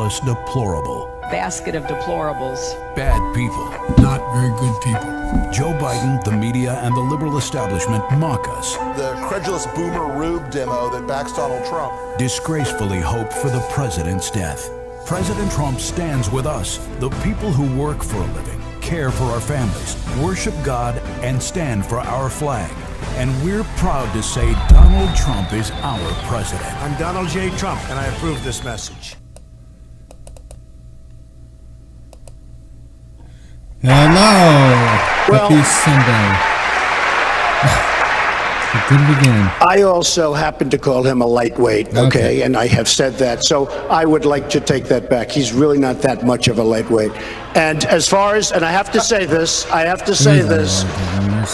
us deplorable. Basket of deplorables. Bad people. Not very good people. Joe Biden, the media, and the liberal establishment mock us. The credulous boomer Rube demo that backs Donald Trump. Disgracefully hope for the president's death. President Trump stands with us, the people who work for a living, care for our families, worship God, and stand for our flag. And we're proud to say Donald Trump is our president. I'm Donald J. Trump, and I approve this message. Hello. Well, Happy Sunday. It didn't begin. I also happen to call him a lightweight, okay? And I have said that. So I would like to take that back. He's really not that much of a lightweight. And as far as, and I have to say this,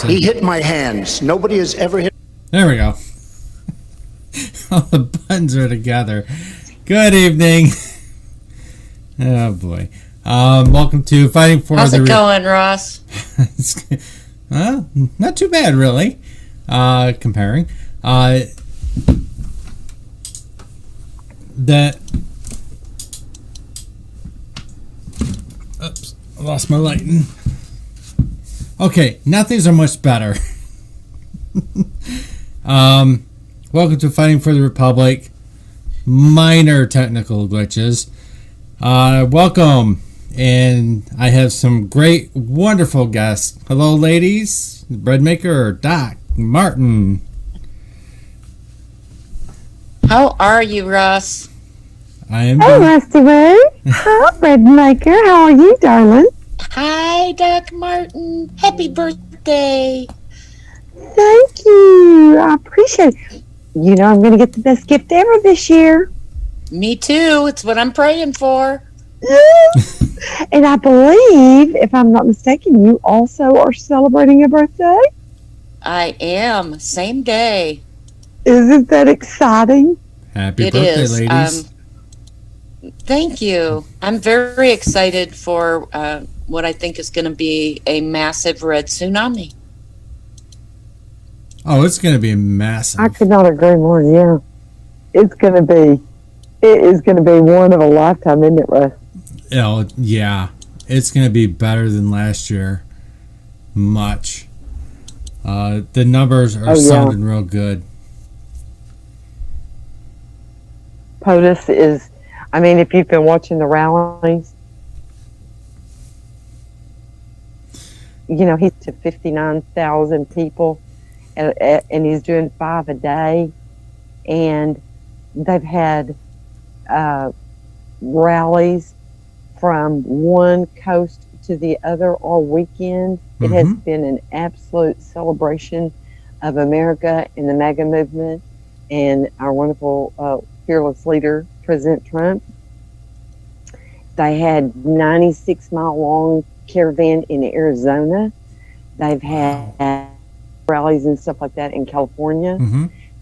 he hit my hands. Nobody has ever hit. There we go. All the buttons are together. Good evening. Oh boy. Welcome to Fighting for How's the... it going, Ross? Well, not too bad, really. Comparing. Oops, I lost my lighting. Okay, now things are much better. Welcome to Fighting for the Republic. Minor technical glitches. Welcome. And I have some great, wonderful guests. Hello, ladies. Beadmaker, Doc, Martin. How are you, Ross? I am. Hey, Rusty Ray. Hi, Beadmaker. How are you, darling? Hi, Doc Martin. Happy birthday. Thank you. I appreciate it. You know I'm going to get the best gift ever this year. Me too. It's what I'm praying for. And I believe, if I'm not mistaken, you also are celebrating your birthday? I am. Same day. Isn't that exciting? Happy It birthday, is. ladies. Thank you. I'm very excited for what I think is going to be a massive red tsunami. Oh, it's going to be massive. I could not agree more, yeah. It is going to be one of a lifetime, isn't it, Russ? Oh, yeah. It's going to be better than last year. Much. The numbers are sounding real good. POTUS is, I mean, if you've been watching the rallies, you know, he's to 59,000 people, and he's doing 5 a day. And they've had rallies from one coast to the other all weekend. It has been an absolute celebration of America and the MAGA movement and our wonderful fearless leader, President Trump. They had 96-mile long caravan in Arizona. They've had rallies and stuff like that in California.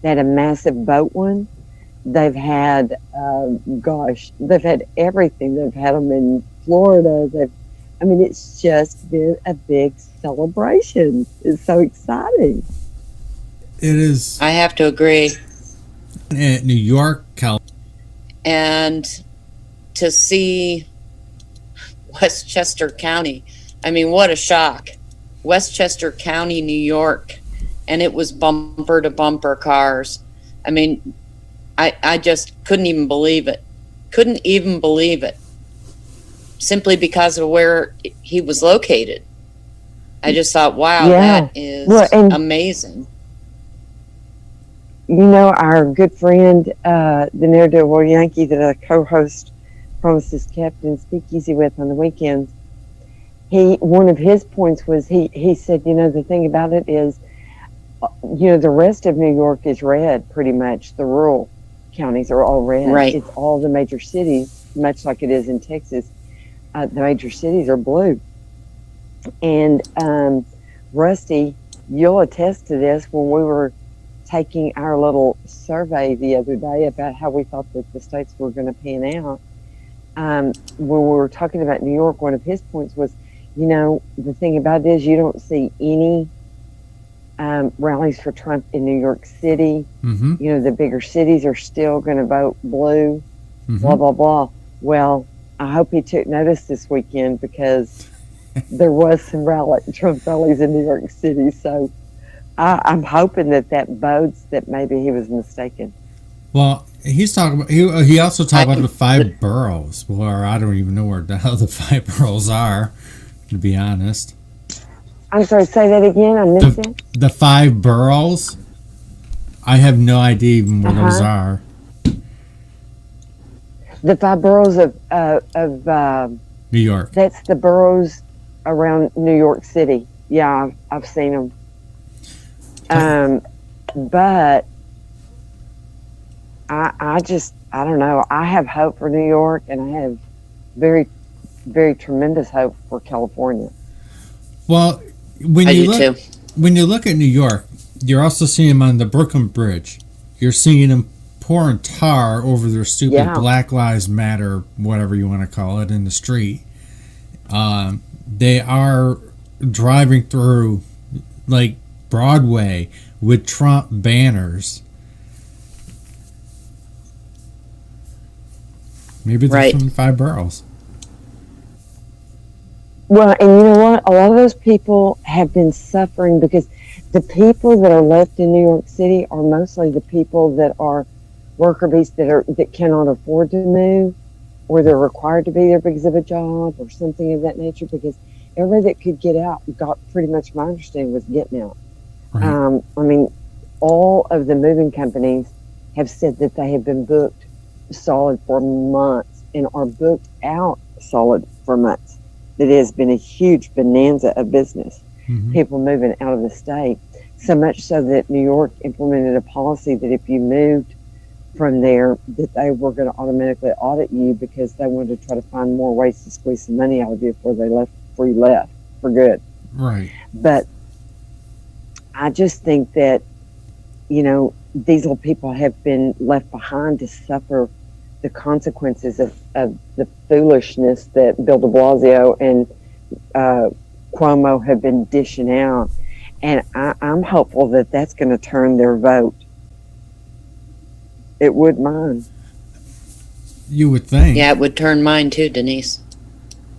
They had a massive boat one. They've had, they've had everything. They've had them in Florida. It's just been a big celebration. It's so exciting. It is. I have to agree. In New York, California. And to see Westchester County, I mean, what a shock. Westchester County, New York, and it was bumper to bumper cars. I mean, I just couldn't even believe it. Simply because of where he was located. I just thought, wow, that is amazing. You know, our good friend, the Ne'er-Do-Well Yankee that I co-host Promises Kept and Speakeasy with on the weekends, one of his points was he said, you know, the thing about it is, you know, the rest of New York is red pretty much. The rural counties are all red. Right. It's all the major cities, much like it is in Texas. The major cities are blue. And Rusty, you'll attest to this, when we were taking our little survey the other day about how we thought that the states were going to pan out, when we were talking about New York, one of his points was, you know, the thing about it is you don't see any rallies for Trump in New York City. You know, the bigger cities are still going to vote blue, blah, blah, blah. Well, I hope he took notice this weekend because there was some Trump rallies in New York City. So I'm hoping that bodes that maybe he was mistaken. Well, he's talking about. He also talked about the 5 boroughs. Well, I don't even know where the hell the 5 boroughs are, to be honest. I'm sorry. Say that again. I missed it. The 5 boroughs. I have no idea even where those are. The 5 boroughs of New York. That's the boroughs around New York City. Yeah, I've seen them. But I don't know. I have hope for New York, and I have very, very tremendous hope for California. Well, when you look at New York, you're also seeing them on the Brooklyn Bridge. You're seeing them pouring tar over their stupid Black Lives Matter, whatever you want to call it, in the street. They are driving through like Broadway with Trump banners. Maybe they're from 5 boroughs. Well, and you know what? A lot of those people have been suffering because the people that are left in New York City are mostly the people that are worker bees that cannot afford to move, or they're required to be there because of a job or something of that nature. Because everybody that could get out got pretty much, my understanding, was getting out. Right. I mean, all of the moving companies have said that they have been booked solid for months and are booked out solid for months. It has been a huge bonanza of business. Mm-hmm. People moving out of the state. So much so that New York implemented a policy that if you moved from there, that they were going to automatically audit you because they wanted to try to find more ways to squeeze some money out of you before you left for good. Right. But I just think that, these little people have been left behind to suffer the consequences of the foolishness that Bill de Blasio and Cuomo have been dishing out. And I'm hopeful that that's going to turn their vote. It would mine. You would think. Yeah, it would turn mine too, Denise.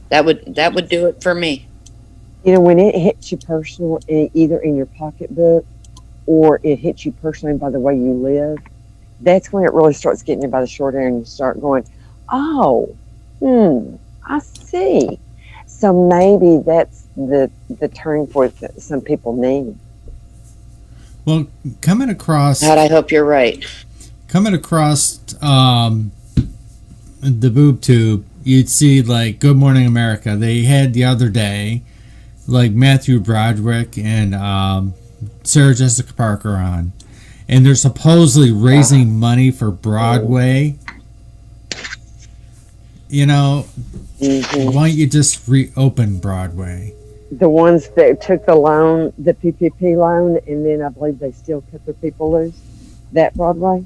That would do it for me. When it hits you personal, either in your pocketbook or it hits you personally by the way you live, that's when it really starts getting you by the short end and you start going, I see. So maybe that's the turning point that some people need. Well, coming across... God, I hope you're right. Coming across the boob tube, you'd see, like, Good Morning America. They had the other day, like, Matthew Broderick and Sarah Jessica Parker on. And they're supposedly raising money for Broadway. Why don't you just reopen Broadway? The ones that took the loan, the PPP loan, and then I believe they still cut their people loose. That Broadway?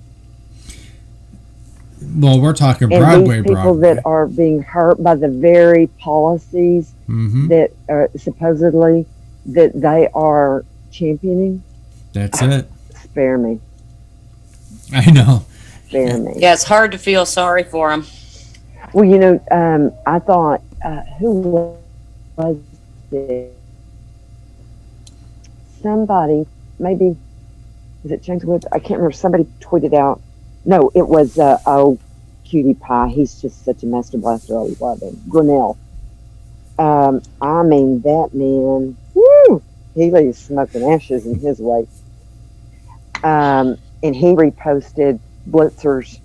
Well, we're talking and Broadway, these people Broadway. That are being hurt by the very policies that are supposedly that they are championing. That's it. Spare me. I know. Spare me. Yeah, it's hard to feel sorry for them. Well, I thought, who was it? Somebody, maybe, was it James Woods? I can't remember. Somebody tweeted out. No, it was, Cutie Pie. He's just such a master blaster. I love him. Grinnell. I mean, that man, woo, he leaves smoke and ashes in his wake. And he reposted Blitzer's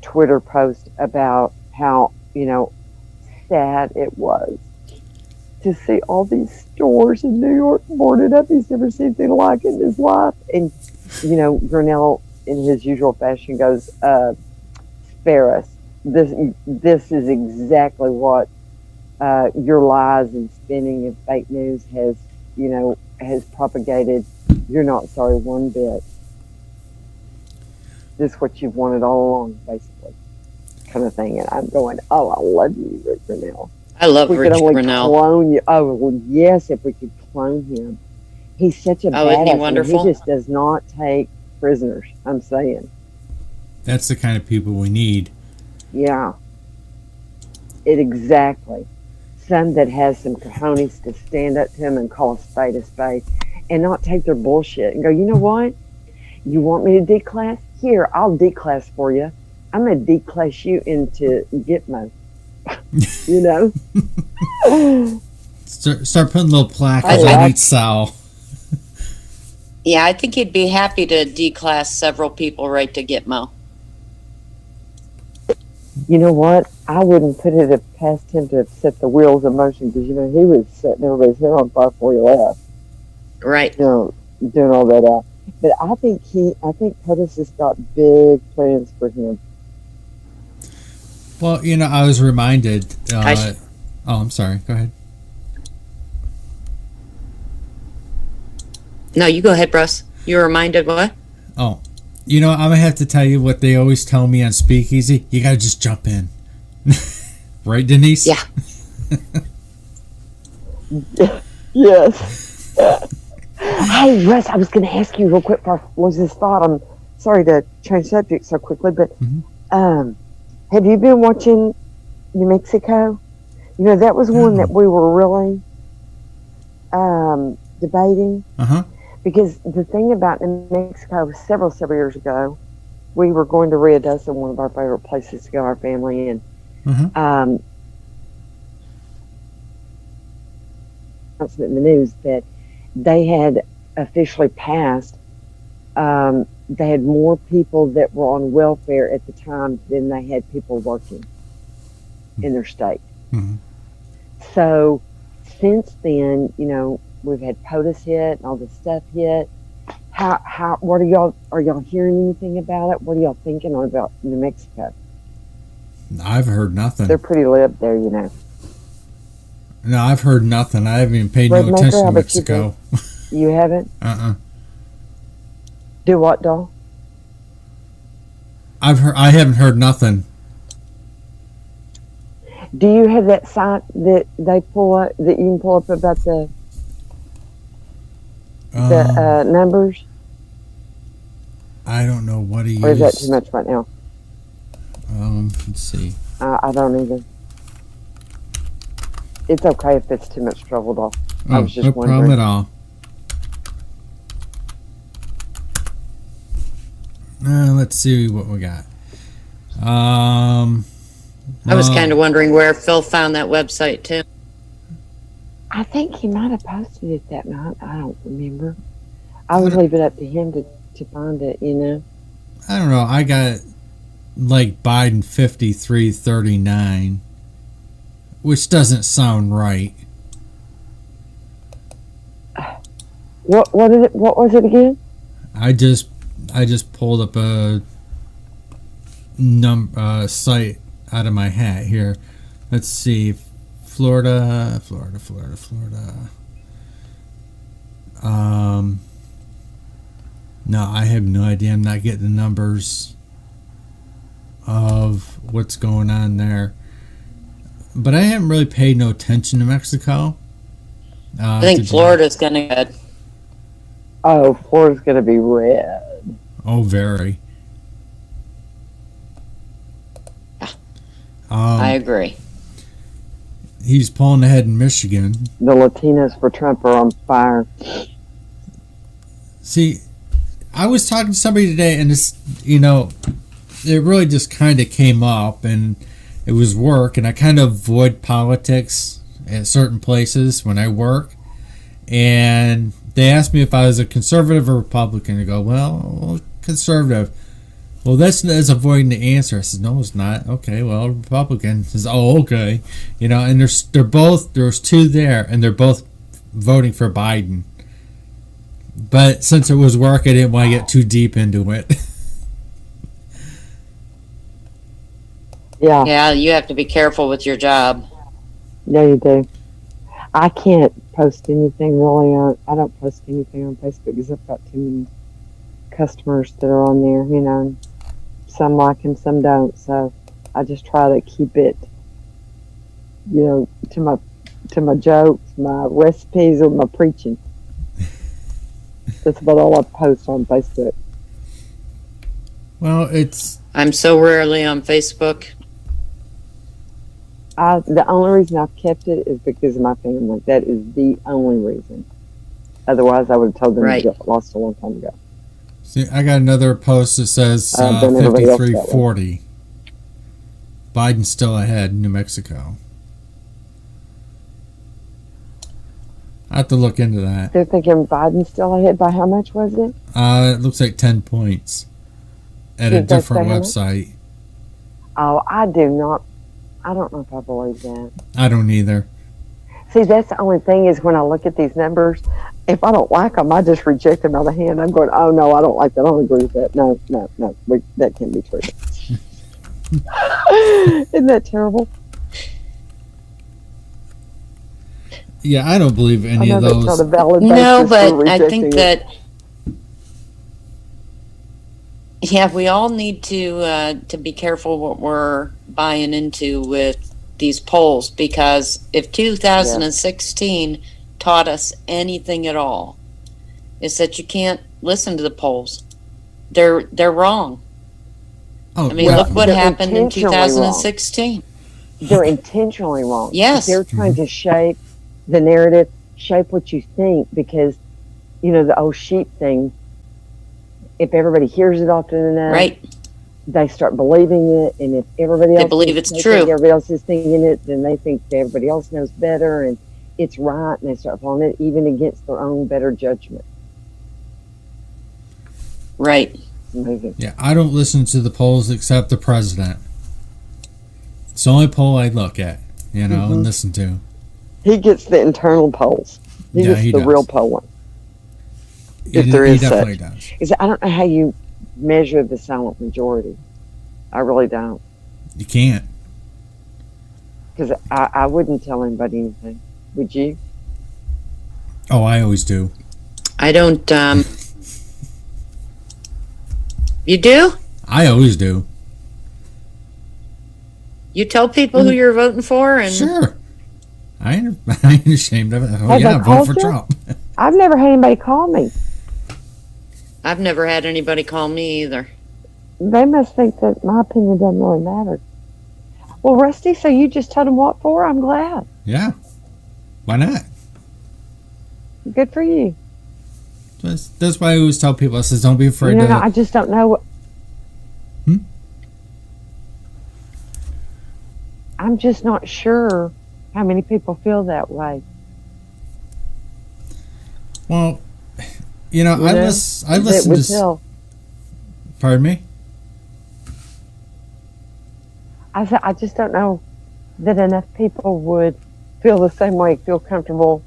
Twitter post about how, sad it was to see all these stores in New York boarded up. He's never seen anything like it in his life. And, Grinnell, in his usual fashion, goes, spare us. This is exactly what your lies and spinning of fake news has propagated. You're not sorry one bit. This is what you've wanted all along, basically, kind of thing. And I'm going, I love you, Rick Grinnell. I love Rich Grinnell. Clone you. Oh, well, yes, if we could clone him. He's such a badass. Isn't he wonderful? He just does not take prisoners, I'm saying. That's the kind of people we need. Yeah. It exactly. Some that has some cojones to stand up to them and call a spade and not take their bullshit and go, you know what? You want me to declass? Here, I'll declass for you. I'm going to declass you into Gitmo. You know? Start putting little plaques on each cell. Yeah, I think he'd be happy to declass several people right to Gitmo. You know what? I wouldn't put it past him to set the wheels in motion because, you know, he was setting everybody's hair on fire before he left. Right. You know, doing all that out. But I think POTUS has got big plans for him. Well, you know, I was reminded. I'm sorry. Go ahead. No, you go ahead, Bruce. You were reminded what? Oh, you know, I'm going to have to tell you what they always tell me on Speakeasy. You got to just jump in. Right, Denise? Yeah. Yes. Hey, Russ, I was going to ask you real quick before I lose this thought. I'm sorry to change subject so quickly, but have you been watching New Mexico? You know, that was one that we were really debating. Uh-huh. Because the thing about New Mexico, several years ago, we were going to Rio Dosa, one of our favorite places to go, our family, and announcement in the news that they had officially passed. They had more people that were on welfare at the time than they had people working in their state. Mm-hmm. So since then, you know, we've had POTUS hit and all this stuff hit. What are y'all hearing anything about it? What are y'all thinking about New Mexico? I've heard nothing. They're pretty lib there, you know. No, I've heard nothing. I haven't even paid no attention to Mexico. You haven't? Do what, doll? I haven't heard nothing. Do you have that site that they pull up that you can pull up about the numbers? I don't know what he used. Or is that too much right now? Let's see. I don't either. It's okay if it's too much trouble, doll. I was just wondering. No problem at all. Let's see what we got. I was kind of wondering where Phil found that website too. I think he might have posted it that night. I don't remember. I would leave it up to him to find it, you know. I don't know. I got like Biden 53-39, which doesn't sound right. What was it again? I just pulled up a site out of my hat here. Let's see. Florida. No, I have no idea. I'm not getting the numbers of what's going on there. But I haven't really paid no attention to Mexico. I think Florida's going to get. Oh, Florida's going to be red. Oh, very. I agree. He's pulling ahead in Michigan. The Latinos for Trump are on fire. See, I was talking to somebody today, and this, you know, it really just kind of came up, and it was work, and I kind of avoid politics at certain places when I work, and they asked me if I was a conservative or Republican. I go, well, conservative. Well, that's avoiding the answer. I said, no, it's not. Okay, well, Republican. Says, oh, okay. You know, and there's two there, and they're both voting for Biden. But since it was work, I didn't want to get too deep into it. Yeah. Yeah, you have to be careful with your job. Yeah, you do. I can't post anything really I don't post anything on Facebook because I've got too many customers that are on there, you know. Some like him, some don't. So I just try to keep it, you know, to my jokes, my recipes, or my preaching. That's about all I post on Facebook. Well, I'm so rarely on Facebook. The only reason I've kept it is because of my family. That is the only reason. Otherwise, I would have told them to get lost a long time ago. See, I got another post that says Than everybody else that way. 53-40. Biden's still ahead in New Mexico. I have to look into that. They're thinking Biden's still ahead by how much was it? It looks like 10 points at a different website. Oh, I don't know if I believe that. I don't either. See, that's the only thing is when I look at these numbers, if I don't like them, I just reject them out of hand. I'm going, oh, no, I don't like that. I don't agree with that. No, that can't be true. Isn't that terrible? Yeah, I don't believe any of those. No, but I think that we all need to be careful what we're buying into with these polls, because if 2016 taught us anything at all, is that you can't listen to the polls. They're wrong. Oh, I mean, look what happened in 2016. Wrong. They're intentionally wrong. Yes. They're trying to shape the narrative, shape what you think, because, the old sheep thing, if everybody hears it often enough, right, they start believing it, and if everybody else believe it's true, everybody else is thinking it, then they think that everybody else knows better and it's right, and they start following it even against their own better judgment. Right. Amazing. Yeah, I don't listen to the polls except the president. It's the only poll I look at, and listen to. He gets the internal polls. He gets the real polling. If there is such. He definitely does. I don't know how you measure the silent majority. I really don't. You can't. Because I wouldn't tell anybody anything. Would you? Oh, I always do. I don't. You do? I always do. You tell people who you're voting for, and sure. I ain't ashamed of it. Oh, yeah, vote for Trump. I've never had anybody call me. I've never had anybody call me either. They must think that my opinion doesn't really matter. Well, Rusty, so you just told them what for? I'm glad. Yeah. Why not? Good for you. That's why I always tell people, I says, don't be afraid to... I just don't know what... I'm just not sure how many people feel that way. Well, I listen to... Pardon me? I said, I just don't know that enough people would feel the same way, feel comfortable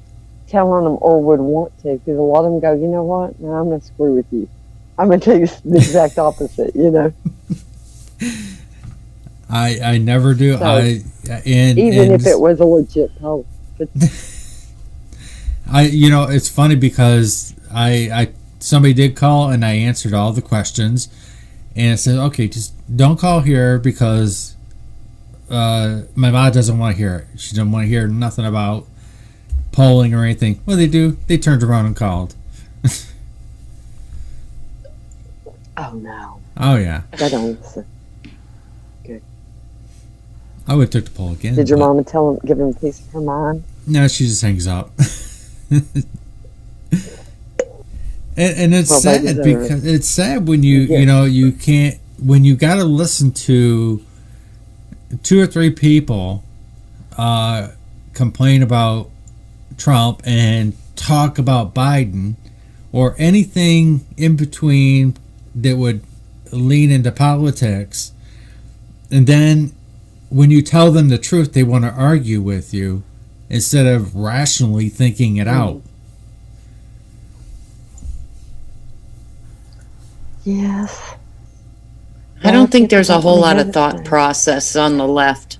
telling them, or would want to, because a lot of them go, you know what? No, I'm going to screw with you. I'm going to tell you the exact opposite, I never do. So, even if it was a legit poll. It's funny because somebody did call and I answered all the questions, and it said, okay, just don't call here because my mom doesn't want to hear it. She doesn't want to hear nothing about polling or anything. Well, they do. They turned around and called. Oh no. Oh yeah. I don't listen. Good. I would have took the poll again. Did your mama give him a piece of her mind? No, she just hangs up. and it's sad because it's sad when you can't, when you got to listen to 2 or 3 people complain about Trump and talk about Biden or anything in between that would lean into politics, and then when you tell them the truth, they want to argue with you instead of rationally thinking it out. Yes. I don't think there's a whole lot of thought process on the left.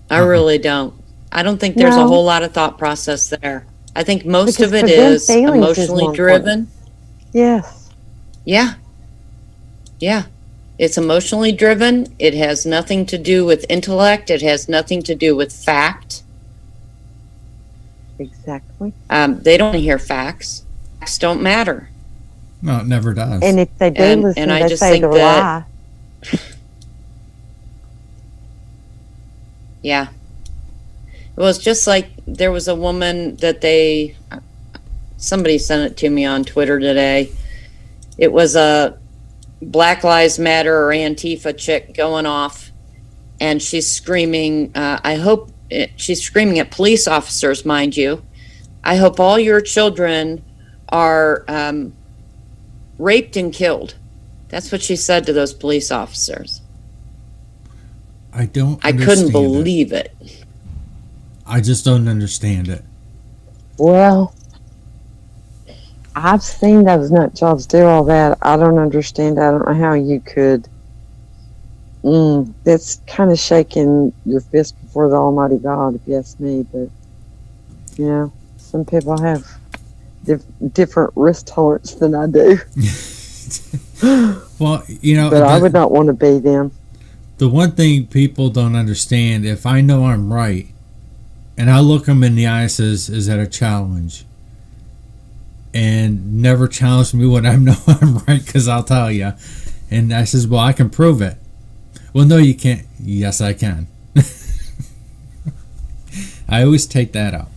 I really don't. I don't think there's a whole lot of thought process there. I think most of it is emotionally driven. Yes. Yeah. Yeah. It's emotionally driven. It has nothing to do with intellect. It has nothing to do with fact. Exactly. They don't hear facts. Facts don't matter. No, it never does. And if they do listen, I they just say think they're lie. Yeah. It was just like there was a woman that somebody sent it to me on Twitter today. It was a Black Lives Matter or Antifa chick going off, and she's screaming, she's screaming at police officers, mind you. I hope all your children are raped and killed. That's what she said to those police officers. I couldn't believe it. I just don't understand it. Well, I've seen those nut jobs do all that. I don't understand. I don't know how you could. That's kind of shaking your fist before the Almighty God, if you ask me. But, some people have different risk tolerance than I do. Well, but I would not want to be them. The one thing people don't understand, if I know I'm right, and I look them in the eyes, is that a challenge? And never challenge me when I know I'm right, because I'll tell you. And I says, well, I can prove it. Well, no, you can't. Yes, I can. I always take that out.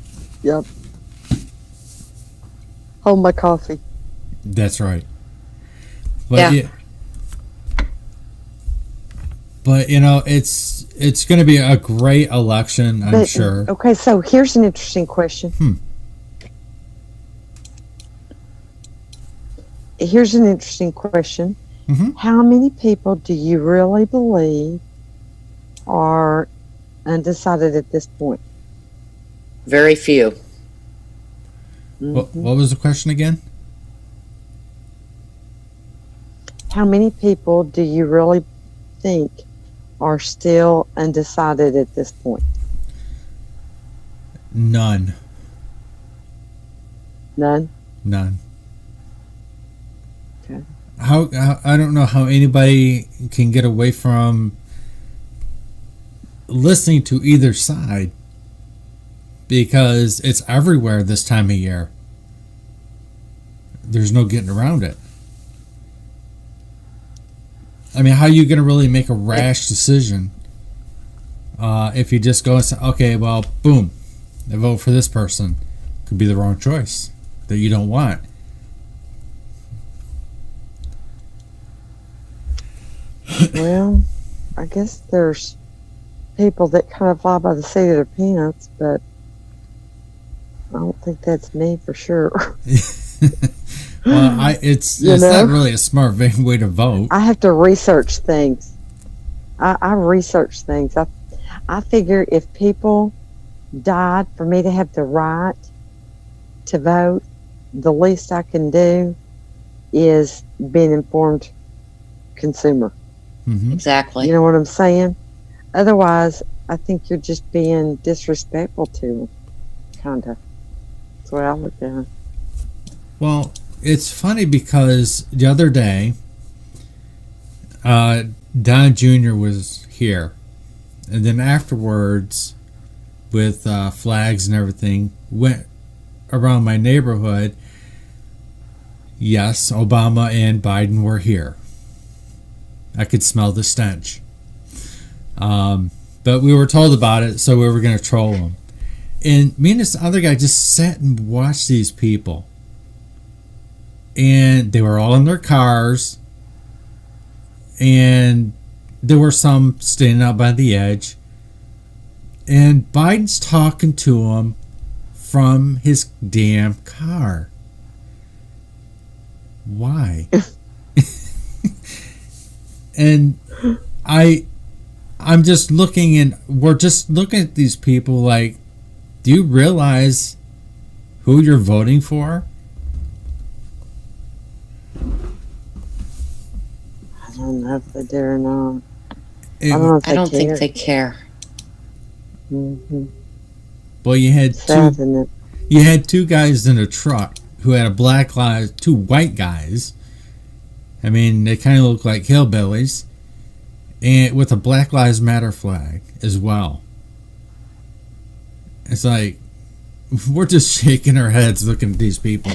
Yep. Hold my coffee. That's right. But yeah. But it's going to be a great election, I'm sure. Okay, so here's an interesting question. Here's an interesting question. Mm-hmm. How many people do you really believe are undecided at this point? Very few. What was the question again? How many people do you really think are still undecided at this point? None. None? None. Okay. How I don't know how anybody can get away from listening to either side, because it's everywhere this time of year. There's no getting around it. I mean, how are you going to really make a rash decision if you just go and say, okay, well, boom, I vote for this person? Could be the wrong choice that you don't want. Well, I guess there's people that kind of fly by the seat of their pants, but I don't think that's me for sure. Well, it's not really a smart way to vote. I have to research things. I research things. I figure if people died for me to have the right to vote, the least I can do is be an informed consumer. Mm-hmm. Exactly. You know what I'm saying? Otherwise, I think you're just being disrespectful to them. Kind of. That's the way I look at it. Well, it's funny because the other day, Don Jr. was here. And then afterwards, with flags and everything, went around my neighborhood. Yes, Obama and Biden were here. I could smell the stench. But we were told about it, so we were going to troll them. And me and this other guy just sat and watched these people. And they were all in their cars. And there were some standing out by the edge. And Biden's talking to them from his damn car. Why? And I'm just looking, and we're just looking at these people like, do you realize who you're voting for? I don't know if they do or not. I don't think they care. Mm-hmm. Well, you had two guys in a truck who had two white guys. I mean, they kind of look like hillbillies, and with a Black Lives Matter flag as well. It's like, we're just shaking our heads looking at these people.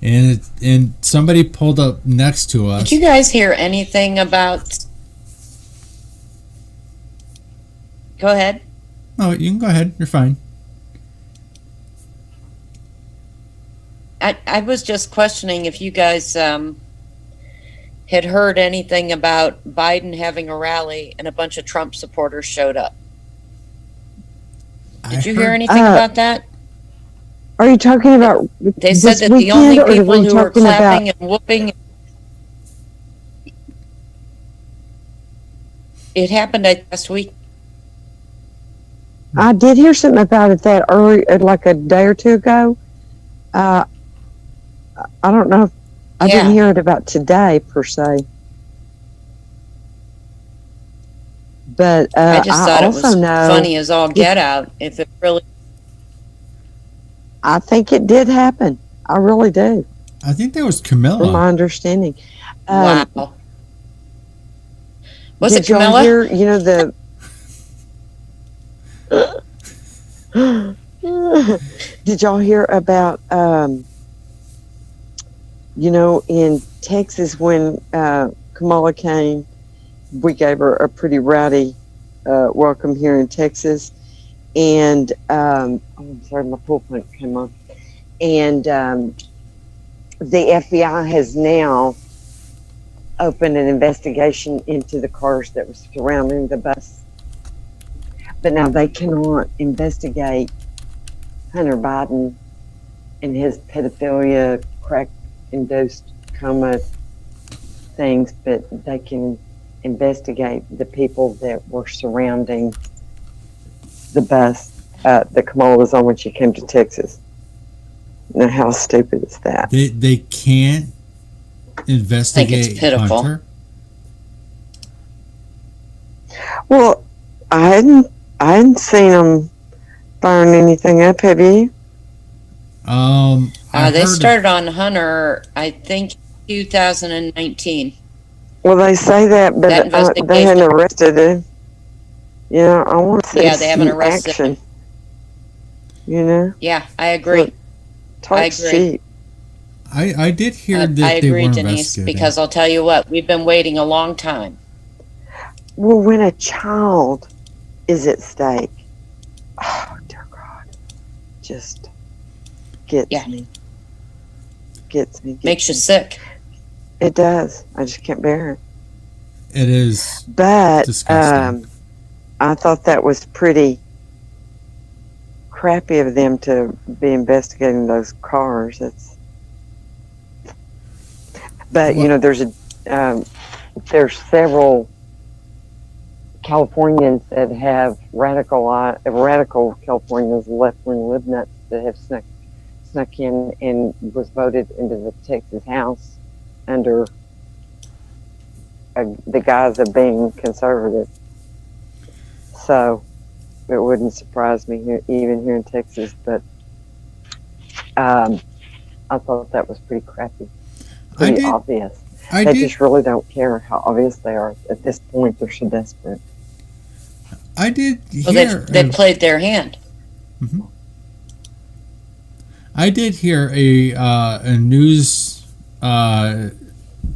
And somebody pulled up next to us. Did you guys hear anything about Go ahead. No, you can go ahead. You're fine. I was just questioning if you guys had heard anything about Biden having a rally and a bunch of Trump supporters showed up. Did you hear anything about that? Are you talking about They said that the only people who were clapping and whooping. It happened last week. I did hear something about it that early, like a day or two ago. I don't know. I didn't hear it about today per se. But I just thought it was funny as all get out. If it really, I think it did happen. I really do. I think that was Camilla. From my understanding. Wow. Was it Did y'all Camilla? hear, you know, did y'all hear about, you know, in Texas when Kamala came, we gave her a pretty rowdy welcome here in Texas. And, I'm sorry, my pool pump came on. And the FBI has now opened an investigation into the cars that were surrounding the bus. But now they cannot investigate Hunter Biden and his pedophilia, crack-induced coma things, but they can investigate the people that were surrounding the bus that Kamala was on when she came to Texas. Now, how stupid is that? They can't investigate I think it's pitiful. Hunter. Well, I hadn't seen them firing anything up. Have you? They started on Hunter, I think, 2019. Well, they say that, but they hadn't arrested him. You know, I want to see they haven't arrested action. him. You know? Yeah, I agree. I agree. I did hear that I they agree, were Denise, investigating. because I'll tell you what, we've been waiting a long time. Well, when a child is at stake, oh, dear God, just gets me. Gets me. Makes you sick. It does. I just can't bear it. It is disgusting. I thought that was pretty crappy of them to be investigating those cars. But you know, there's several Californians that have radical Californians, left-wing libnuts that have snuck in and was voted into the Texas House under the guise of being conservative. So it wouldn't surprise me even here in Texas, but I thought that was pretty crappy, pretty obvious. They just really don't care how obvious they are. At this point, they're so desperate. I did hear... Well, they played their hand. Mm-hmm. I did hear a news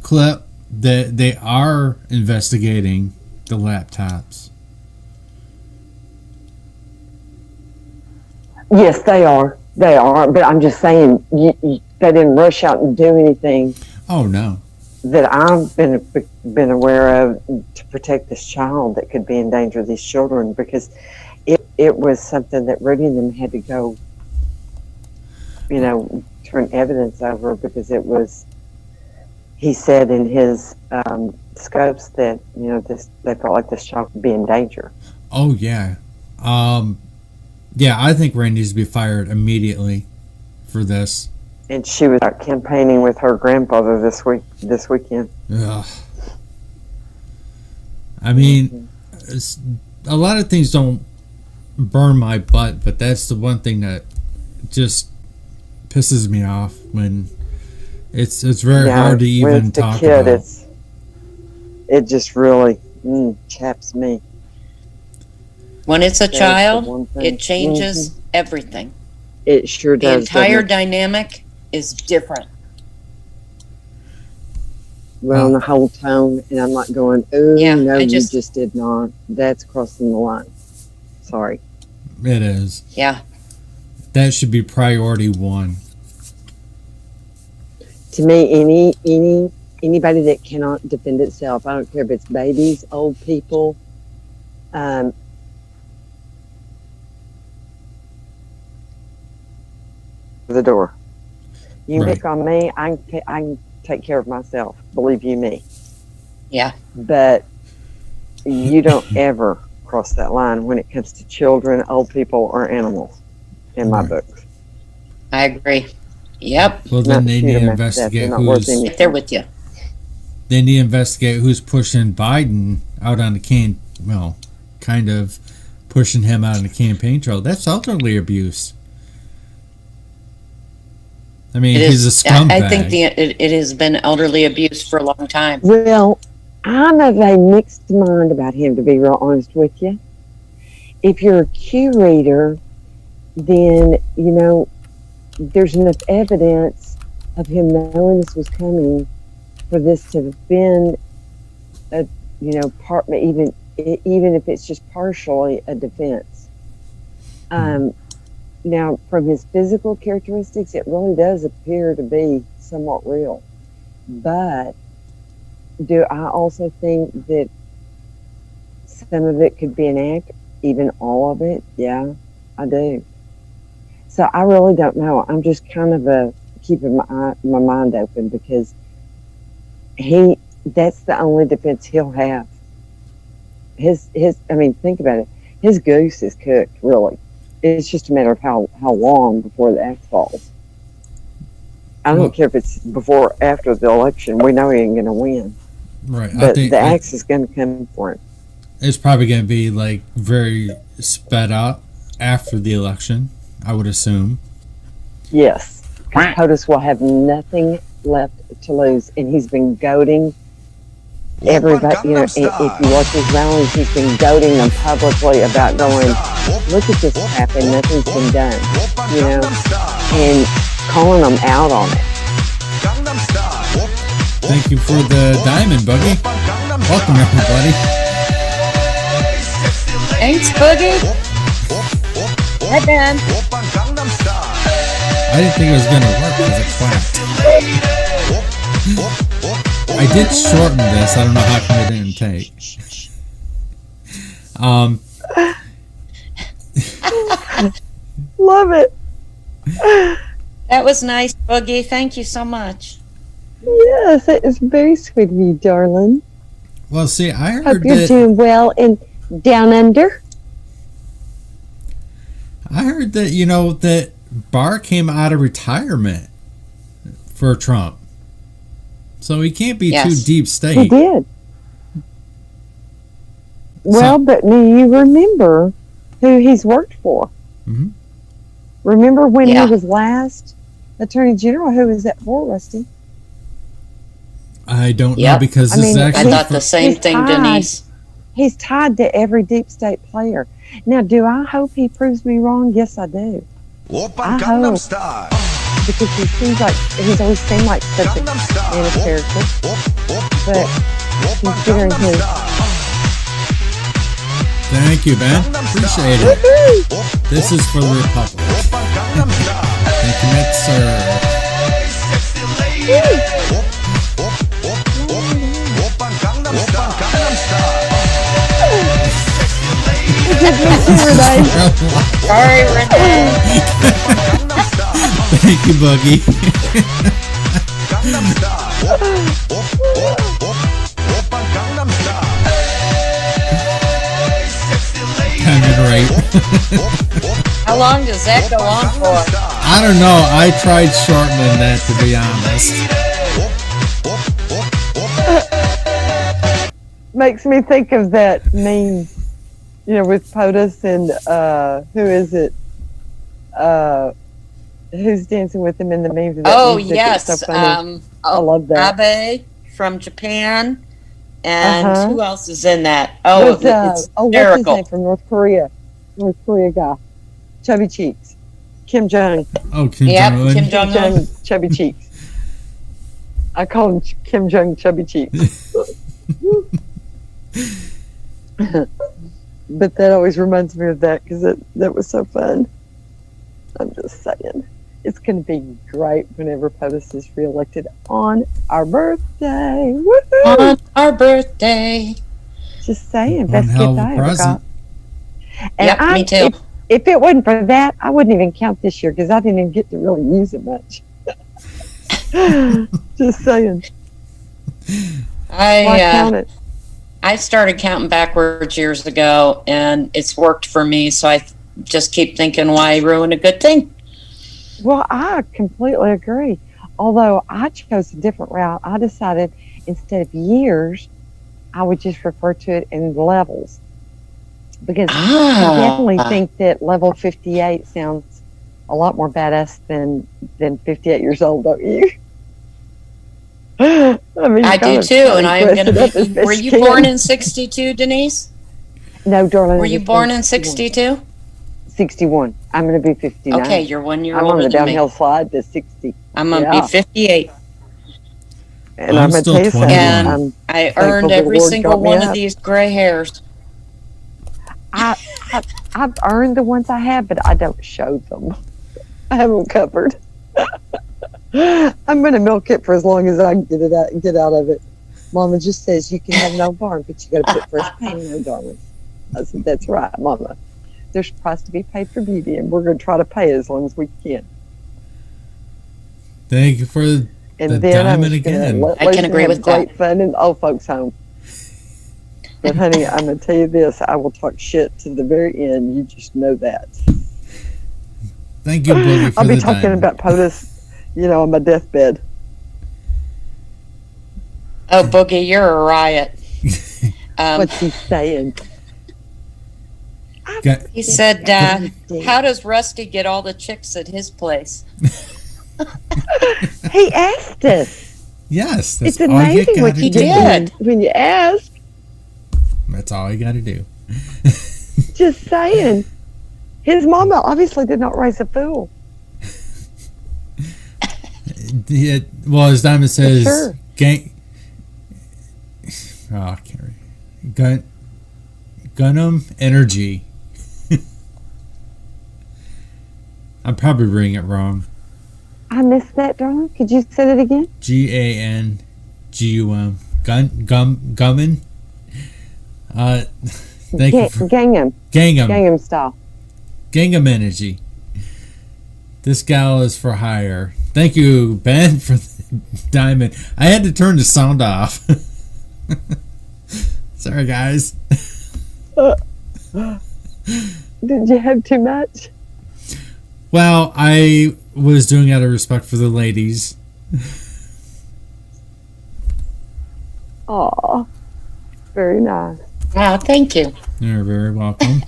clip that they are investigating the laptops. Yes, they are. They are. But I'm just saying, they didn't rush out and do anything. Oh, no. That I've been aware of to protect this child that could be in danger, these children, because it was something that Rudy and them had to go, you know, turn evidence over, because it was, he said in his scopes that, you know, they felt like this child could be in danger. Oh, yeah. Yeah, I think Randy needs to be fired immediately for this. And she was out campaigning with her grandfather this weekend. Ugh. I mean, a lot of things don't burn my butt, but that's the one thing that just pisses me off when it's very hard to even talk about. It just really chaps me. When it's a child, it changes everything. It sure does. The entire dynamic is different. Well, the whole tone, and I'm not going, oh, no, you just did not. That's crossing the line. sorry. It is. Yeah. That should be priority one. To me, anybody that cannot defend itself, I don't care if it's babies, old people, the door. You Right. pick on me, I can take care of myself. Believe you me. Yeah. But you don't ever cross that line when it comes to children, old people, or animals. In my Right. books. I agree. Yep. Well, then Not they shoot need to 'em after that. investigate They're not worth who's. anything. Right there with you. They need to investigate who's pushing Biden out on the kind of pushing him out on the campaign trail. That's elderly abuse. I mean, he's a scumbag. I think it has been elderly abuse for a long time. Well, I'm of a mixed mind about him, to be real honest with you. If you're a curator, then, there's enough evidence of him knowing this was coming for this to have been part, even if it's just partially a defense. Now, from his physical characteristics, it really does appear to be somewhat real. But do I also think that some of it could be an act, even all of it? Yeah, I do. So I really don't know. I'm just kind of keeping my mind open, because that's the only defense he'll have. Think about it. His goose is cooked, really. It's just a matter of how long before the axe falls. I don't care if it's before or after the election. We know he ain't going to win. Right. But the axe is going to come for him. It's probably going to be very sped up after the election, I would assume. Yes. POTUS will have nothing left to lose, and he's been goading everybody. If you watch his rallies, he's been goading them publicly about going, look at this crap, and nothing's been done, and calling them out on it. Thank you for the diamond, Boogie. Welcome, everybody. Thanks, Boogie. Hi, Ben. I didn't think it was going to work because it clapped. I did shorten this. I don't know how come it didn't take. Love it. That was nice, Boogie. Thank you so much. Yes, it is very sweet of you, darling. Well, see, I heard Hope you're doing well in Down Under. I heard that, that Barr came out of retirement for Trump. So he can't be too deep state. He did. Well, but you remember who he's worked for. Mm-hmm. Remember when he was last Attorney General? Who was that for, Rusty? I don't know, because this is actually... I thought the same thing, Denise. He's tied to every deep state player. Now, do I hope he proves me wrong? Yes, I do. I hope. Because he's always seemed like such a man of character. But considering his... Thank you, Ben. Appreciate it. This is for the Republic. Thank you, Mixer. Sorry, Renee. Thank you, Buggy. Right. How long does that go on for? I don't know. I tried shortening that, to be honest. Makes me think of that meme, with POTUS and who is it? Who's dancing with him in the memes? Oh, yes. So I love that. Abe from Japan. And who else is in that? Oh, it's what's his name from North Korea? North Korea guy. Chubby Cheeks. Kim Jong. Oh, Kim Jong-un. Kim Jong-un. Chubby Cheeks. I call him Kim Jong Chubby Cheeks. but that always reminds me of that because that was so fun. I'm just saying. It's going to be great whenever POTUS is reelected on our birthday. Woo-hoo! On our birthday. Just saying. One Best hell gift of a I ever present. got. And Yep, me too. If it wasn't for that, I wouldn't even count this year because I didn't even get to really use it much. Just saying. Why count it? I started counting backwards years ago, and it's worked for me. So I just keep thinking, why ruin a good thing? Well, I completely agree. Although I chose a different route, I decided instead of years, I would just refer to it in levels. Because I definitely think that level 58 sounds a lot more badass than 58 years old, don't you? I mean, I do too, and I am going to be. Were you born in 62, Denise? No, darling. Were you born in 62? 61. I'm going to be 59. Okay, you're 1 year I'm older on the than downhill me. slide to 60. I'm going to be 58. And I'm going to tell you something. And I earned every single one of these gray hairs. I've earned the ones I have, but I don't show them. I have them covered. I'm going to milk it for as long as I can get out of it. Mama just says you can have no barn, but you got to put fresh paint in there, darling. I said, that's right, Mama. There's a price to be paid for beauty, and we're going to try to pay it as long as we can. Thank you for the diamond again. I can agree with that. Great fun in the old folks' home. But honey, I'm going to tell you this: I will talk shit to the very end. You just know that. Thank you, Boogie, for I'll be the talking diamond. about POTUS, on my deathbed. Oh, Boogie, you're a riot. What's he saying? He said, how does Rusty get all the chicks at his place? He asked us. Yes. It's amazing what you did when you ask. That's all you got to do. Just saying. His mama obviously did not raise a fool. Well, as Diamond says, sure. I can't read. Gunham Energy. I'm probably reading it wrong. I missed that, darling. Could you say it again? Gangum. Gummin. Thank you for Gangnam style. Gangnam Energy. This gal is for hire. Thank you, Ben, for the diamond. I had to turn the sound off. Sorry, guys. Did you have too much? Well, I was doing out of respect for the ladies. Aw, very nice. Wow, thank you. You're very welcome.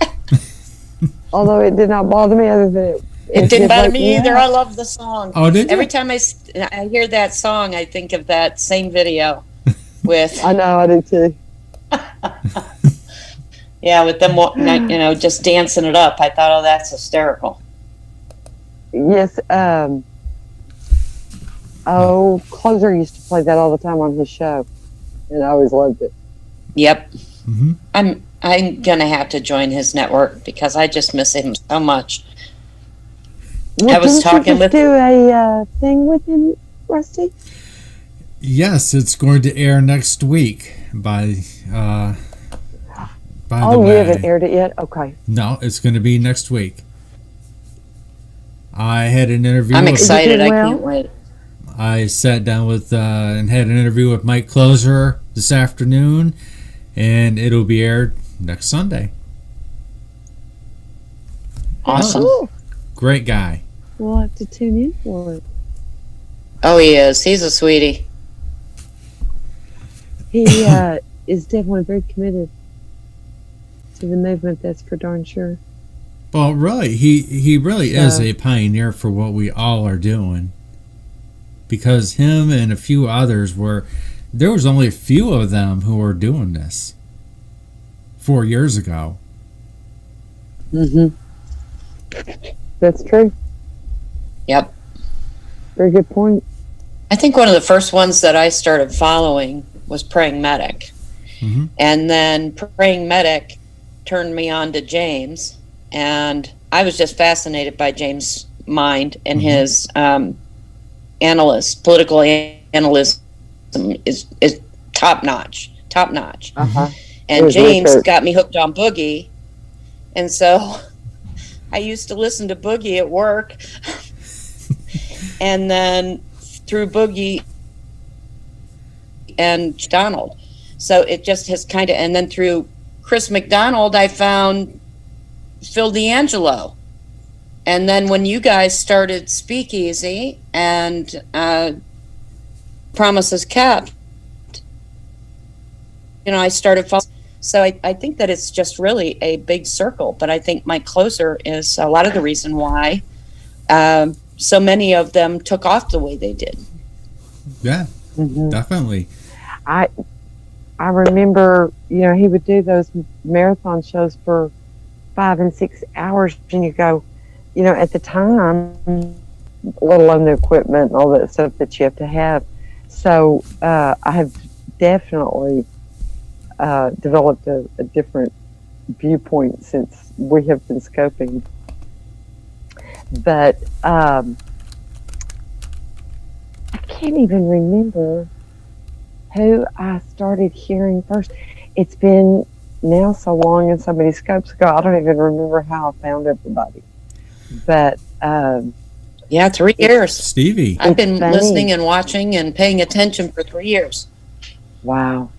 Although it did not bother me, other than it didn't bother me either. I love the song. Oh, did you? Every time I hear that song, I think of that same video with. I know, I do too. Yeah, with them, just dancing it up. I thought, oh, that's hysterical. Yes. Closer used to play that all the time on his show, and I always loved it. Yep. Mm-hmm. I'm gonna have to join his network because I just miss him so much. Well, I was talking with. Do a thing with him, Rusty. Yes, it's going to air next week. By the way, you haven't aired it yet. Okay. No, it's going to be next week. I had an interview. I'm excited. I can't wait. I sat down with and had an interview with Mike Closer this afternoon, and it'll be aired next Sunday. Awesome. Oh. Great guy. We'll have to tune in for it. Oh, he is. He's a sweetie. He is definitely very committed to the movement. That's for darn sure. Well, really, he really is a pioneer for what we all are doing. Because him and a few others there was only a few of them who were doing this 4 years ago. Mm-hmm. That's true. Yep. Very good point. I think one of the first ones that I started following was Praying Medic. Mm-hmm. And then Praying Medic turned me on to James, and I was just fascinated by James' mind and his political analyst is top notch. And James got me hooked on Boogie, and so I used to listen to Boogie at work, and then through Boogie and Donald. So it just has kind of, and then through Chris McDonald, I found Phil D'Angelo. And then when you guys started Speakeasy and Promises Kept, I started following. So I think that it's just really a big circle. But I think Mike Closer is a lot of the reason why so many of them took off the way they did. Yeah, definitely. I remember, he would do those marathon shows for 5 and 6 hours, and you go, at the time, let alone the equipment and all that stuff that you have to have. So I have definitely developed a different viewpoint since we have been scoping. But I can't even remember who I started hearing first. It's been now so long and so many scopes ago, I don't even remember how I found everybody. But 3 years. Stevie. I've been listening and watching and paying attention for 3 years. Wow.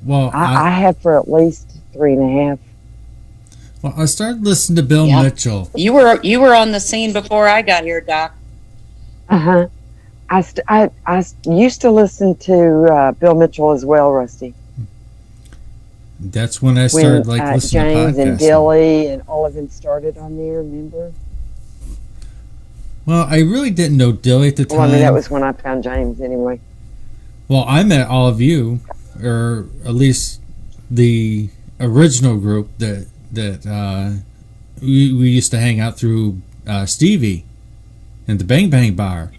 Well, I have for at least 3.5. Well, I started listening to Bill Mitchell. You were on the scene before I got here, Doc. I used to listen to Bill Mitchell as well, Rusty. That's when I started listening James to podcasts. and Dilly and all of them started on there, remember? Well, I really didn't know Dilly at the time. Well, I mean, that was when I found James anyway. Well, I met all of you, or at least the original group that we used to hang out through Stevie and the Bang Bang Bar.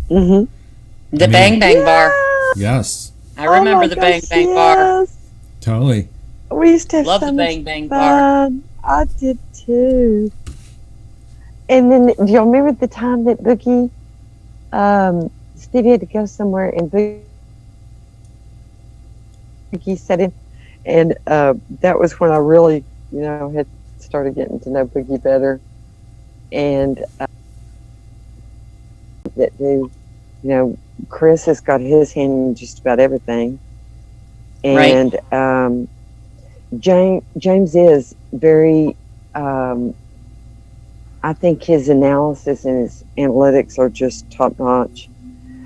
The Bang Bang Bar. Yes. I remember the Bang Bang Bar. Totally. We used to have Love so the much Bang Bang fun. Bar. I did too. And then, do y'all remember the time that Boogie, Stevie had to go somewhere and Boogie said him, and that was when I really, had started getting to know Boogie better, and Chris has got his hand in just about everything, and James is very. I think his analysis and his analytics are just top notch.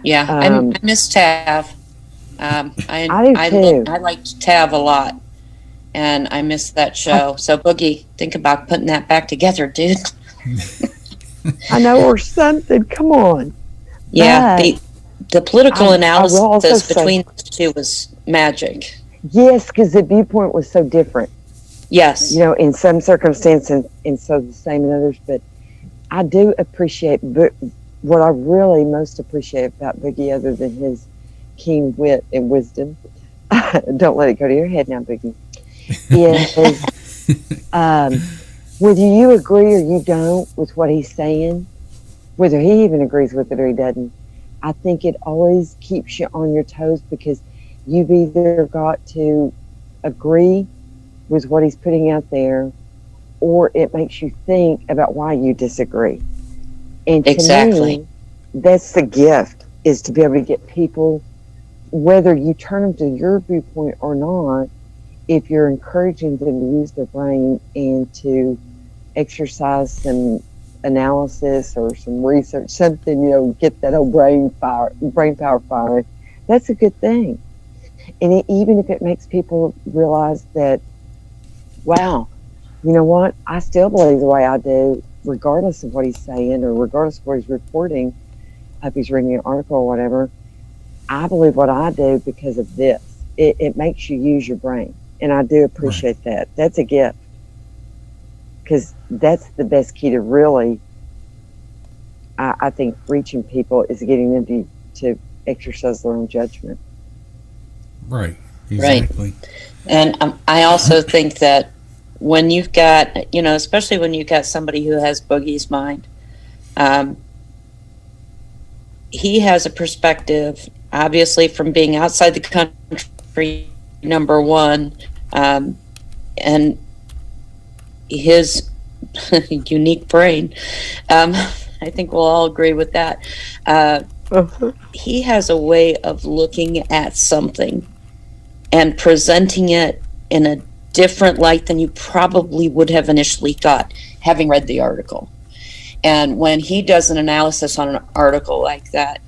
Yeah, I miss Tav. I liked Tav a lot, and I miss that show. So Boogie, think about putting that back together, dude. I know, or something. Come on. Yeah, the political analysis between the two was magic. Yes, because the viewpoint was so different. Yes. In some circumstances, and so the same in others. But I do appreciate what I really most appreciate about Boogie, other than his keen wit and wisdom. Don't let it go to your head now, Boogie. Is whether you agree or you don't with what he's saying, whether he even agrees with it or he doesn't, I think it always keeps you on your toes, because you've either got to agree with what he's putting out there, or it makes you think about why you disagree. And to me, that's the gift, is to be able to get people, whether you turn them to your viewpoint or not, if you're encouraging them to use their brain and to exercise some analysis or some research, something, get that old brain power firing, that's a good thing. And even if it makes people realize that, wow, you know what, I still believe the way I do, regardless of what he's saying or regardless of what he's reporting, if he's reading an article or whatever, I believe what I do because of this. It makes you use your brain. And I do appreciate that. That's a gift. Because that's the best key to really, I think, reaching people, is getting them to exercise their own judgment. Right. Exactly. Right. And I also think that when you've got, especially when you've got somebody who has Boogie's mind, he has a perspective, obviously, from being outside the country, number one, and his unique brain. I think we'll all agree with that. He has a way of looking at something and presenting it in a different light than you probably would have initially thought, having read the article. And when he does an analysis on an article like that,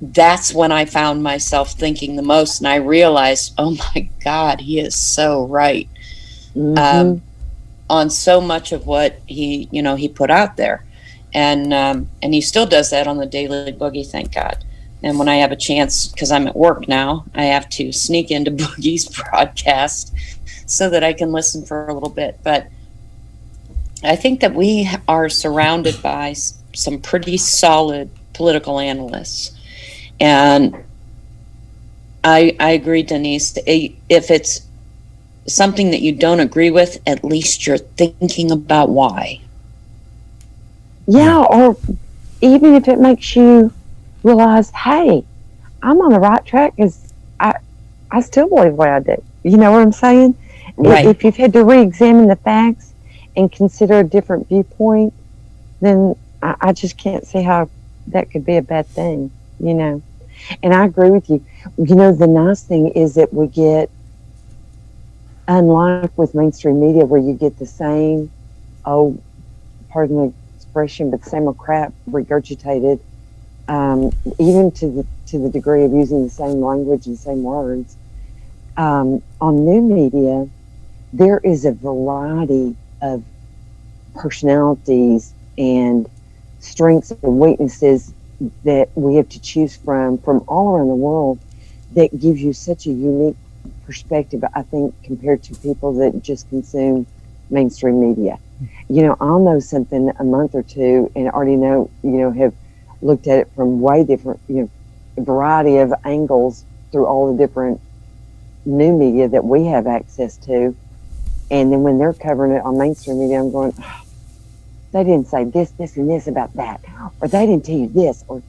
that's when I found myself thinking the most, and I realized, oh my God, he is so right. On so much of what he put out there. And he still does that on the Daily Boogie, thank God. And when I have a chance, because I'm at work now, I have to sneak into Boogie's broadcast so that I can listen for a little bit. But I think that we are surrounded by some pretty solid political analysts. And I agree, Denise, if it's something that you don't agree with, at least you're thinking about why. Yeah, or even if it makes you realize, hey, I'm on the right track, because I still believe the way I do. You know what I'm saying? Right. If you've had to re-examine the facts and consider a different viewpoint, then I just can't see how that could be a bad thing, And I agree with you. The nice thing is that we get, unlike with mainstream media where you get the same, pardon the expression, but the same old crap regurgitated, even to the degree of using the same language and same words. On new media, there is a variety of personalities and strengths and weaknesses that we have to choose from all around the world, that gives you such a unique perspective, I think, compared to people that just consume mainstream media. I'll know something a month or two and already know, have looked at it from way different, a variety of angles through all the different new media that we have access to. And then when they're covering it on mainstream media, I'm going, they didn't say this, this, and this about that, or they didn't tell you this, or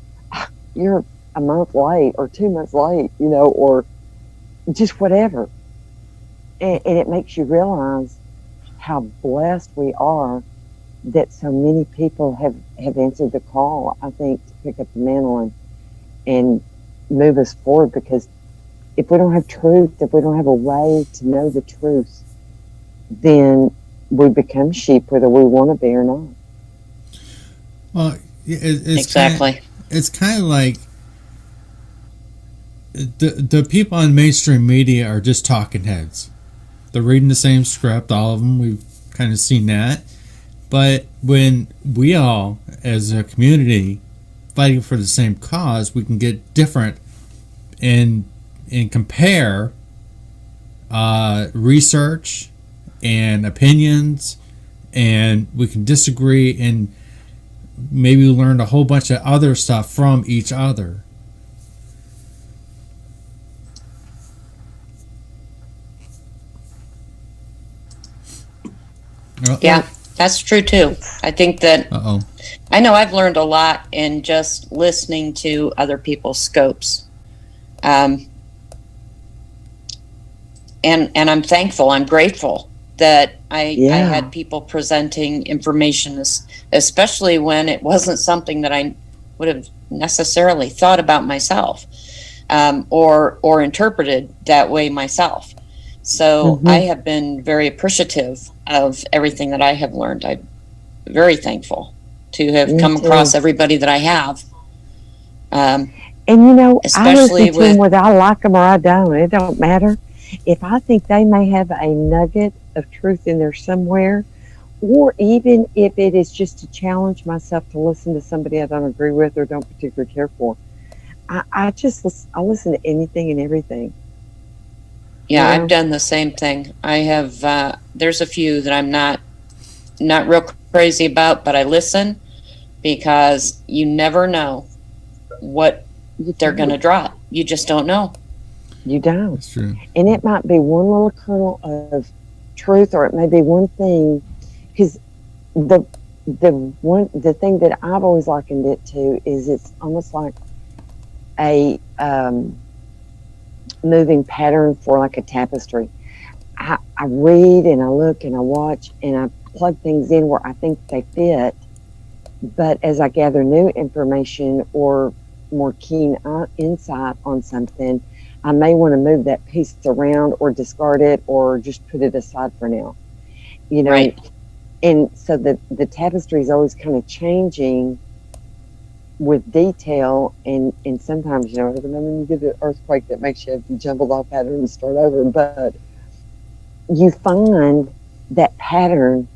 you're a month late or 2 months late, or just whatever. And it makes you realize how blessed we are that so many people have answered the call, I think, to pick up the mantle and move us forward. Because if we don't have truth, if we don't have a way to know the truth, then we become sheep, whether we want to be or not. Well, it's exactly. It's kind of like the people on mainstream media are just talking heads. They're reading the same script, all of them. We've kind of seen that. But when we all, as a community, fighting for the same cause, we can get different and compare research and opinions, and we can disagree and maybe learn a whole bunch of other stuff from each other. Yeah, that's true too. I think that I know I've learned a lot in just listening to other people's scopes. And I'm thankful, I'm grateful that I had people presenting information, especially when it wasn't something that I would have necessarily thought about myself, or interpreted that way myself. So I have been very appreciative of everything that I have learned. I'm very thankful to have come across everybody that I have. And especially I listen to them whether I like them or I don't. It don't matter. If I think they may have a nugget of truth in there somewhere, or even if it is just to challenge myself to listen to somebody I don't agree with or don't particularly care for, I listen to anything and everything. Yeah, I've done the same thing. I have, there's a few that I'm not real crazy about, but I listen because you never know what they're going to drop. You just don't know. You don't. That's true. And it might be one little kernel of truth, or it may be one thing. Because the thing that I've always likened it to is it's almost like a moving pattern for like a tapestry. I read and I look and I watch and I plug things in where I think they fit, but as I gather new information or more keen insight on something, I may want to move that piece around or discard it or just put it aside for now, you know. Right. And so the tapestry is always kind of changing with detail, and sometimes, you know, every now and then you get an earthquake that makes you jumble off pattern and start over, but you find that pattern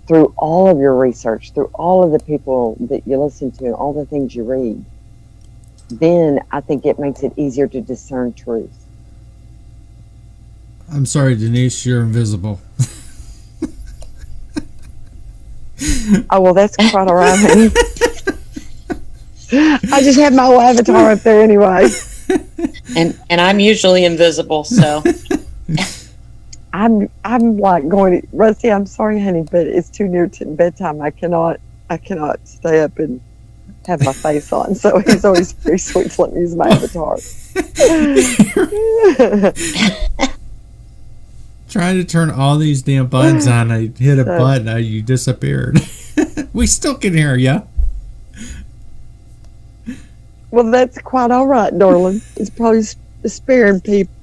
through all of your research, through all of the people that you listen to and all the things you read. Then I think it makes it easier to discern truth. I'm sorry, Denise, you're invisible. Oh, well, that's quite all right, honey. I just have my whole avatar up there anyway. And I'm usually invisible, so. I'm like going to, Rusty, I'm sorry, honey, but it's too near to bedtime. I cannot stay up and have my face on. So he's always very sweet to let me use my avatar. Trying to turn all these damn buttons on. I hit a button, you disappeared. We still can hear you. Well, that's quite all right, darling. It's probably sparing people.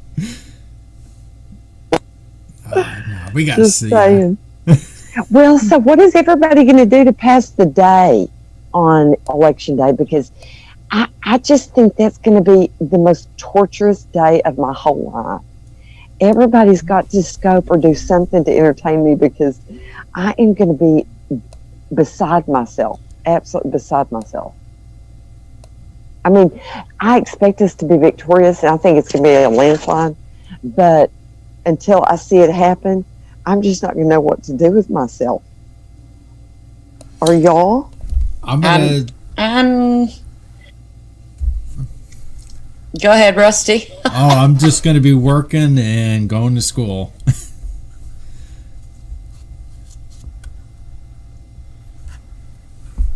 No, we got to see. Well, so what is everybody going to do to pass the day on Election Day? Because I just think that's going to be the most torturous day of my whole life. Everybody's got to scope or do something to entertain me, because I am going to be beside myself, absolutely beside myself. I mean, I expect us to be victorious, and I think it's going to be a landslide, but until I see it happen, I'm just not going to know what to do with myself. Are y'all? Go ahead, Rusty. I'm just going to be working and going to school.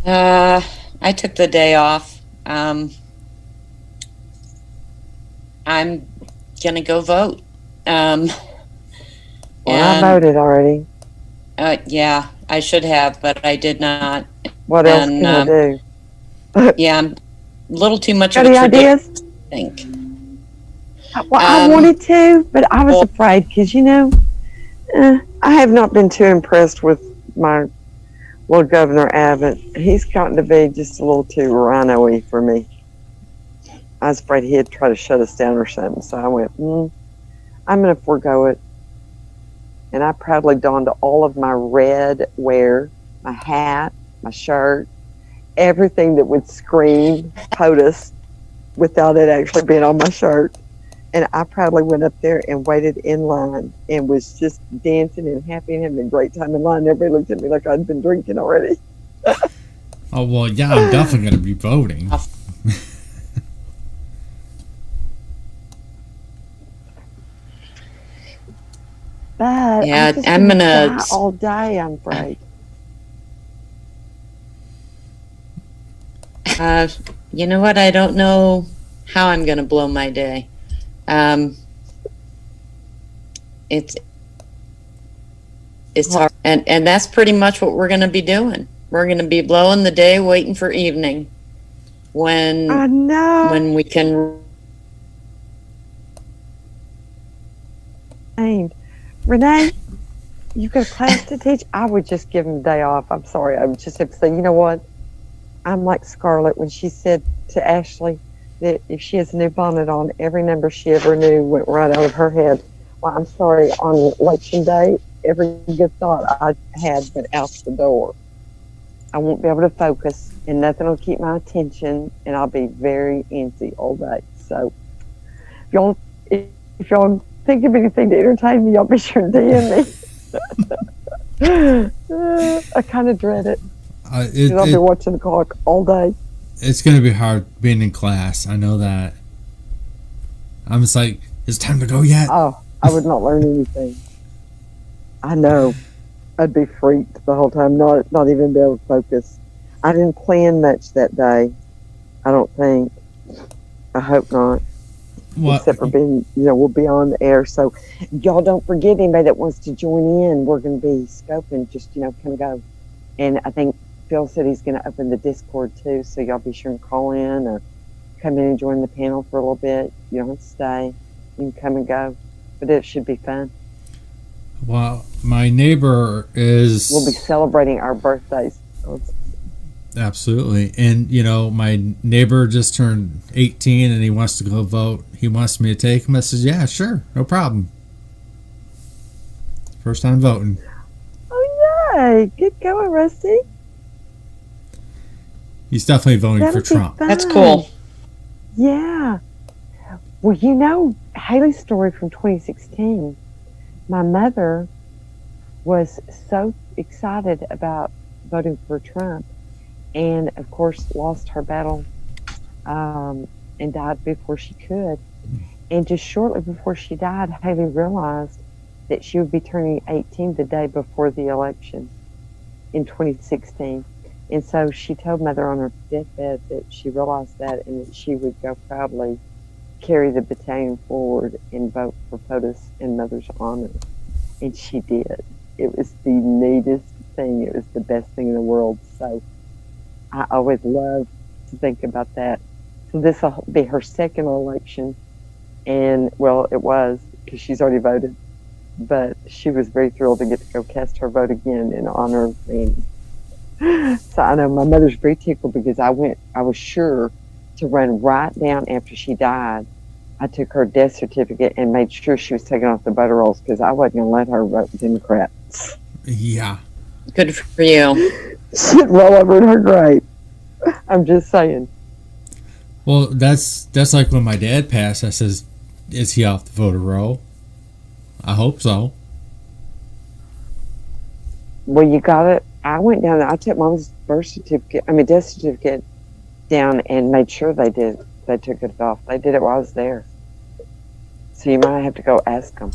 I took the day off. I'm gonna go vote. Well, I voted already. Yeah, I should have, but I did not. What else can I do? Yeah, I'm a little too much Got of a any ideas? I think. Well, I wanted to, but I was afraid because, you know, I have not been too impressed with my little Governor Abbott. He's gotten to be just a little too rhino-y for me. I was afraid he'd try to shut us down or something, so I went, I'm going to forego it. And I proudly donned all of my red wear, my hat, my shirt, everything that would scream POTUS without it actually being on my shirt. And I proudly went up there and waited in line and was just dancing and happy and having a great time in line. Everybody looked at me like I'd been drinking already. Oh, well, yeah, I'm definitely going to be voting. But yeah, I'm going to die all day, I'm afraid. You know what? I don't know how I'm going to blow my day. It's hard, and that's pretty much what we're going to be doing. We're going to be blowing the day, waiting for evening, when we can. Renee, you've got a class to teach. I would just give him a day off. I'm sorry. I would just have to say, you know what? I'm like Scarlett when she said to Ashley that if she has a new bonnet on, every number she ever knew went right out of her head. Well, I'm sorry, on election day, every good thought I had went out the door. I won't be able to focus, and nothing will keep my attention, and I'll be very antsy all day. So if y'all think of anything to entertain me, y'all be sure to DM me. I kind of dread it. I'll be watching the clock all day. It's going to be hard being in class. I know that. I'm just like, it's time to go yet? Oh, I would not learn anything. I know. I'd be freaked the whole time, not even be able to focus. I didn't plan much that day. I don't think. I hope not. What? Except for being, we'll be on the air. So y'all don't forget, anybody that wants to join in, we're going to be scoping, just, come and go. And I think Phil said he's going to open the Discord too. So y'all be sure and call in or come in and join the panel for a little bit. You don't have to stay. You can come and go. But it should be fun. Well, my neighbor is... We'll be celebrating our birthdays. Absolutely. And, my neighbor just turned 18 and he wants to go vote. He wants me to take him. I says, yeah, sure. No problem. First time voting. Oh, yay. Good going, Rusty. He's definitely voting for Trump. That's cool. Yeah. Well, Haley's story from 2016, my mother was so excited about voting for Trump and, of course, lost her battle and died before she could. And just shortly before she died, Haley realized that she would be turning 18 the day before the election in 2016. And so she told Mother on her deathbed that she realized that and that she would go proudly carry the battalion forward and vote for POTUS in Mother's honor. And she did. It was the neatest thing. It was the best thing in the world. So I always love to think about that. So this will be her second election. And, well, it was, because she's already voted. But she was very thrilled to get to go cast her vote again in honor of me. So I know my mother's very tickled because I was sure to run right down after she died. I took her death certificate and made sure she was taken off the voter rolls because I wasn't going to let her vote Democrat. Yeah. Good for you. She'd roll over in her grave. I'm just saying. Well, that's like when my dad passed. I says, is he off the voter roll? I hope so. Well, you got it. I went down there. I took Mom's death certificate down and made sure they did. They took it off. They did it while I was there. So you might have to go ask them.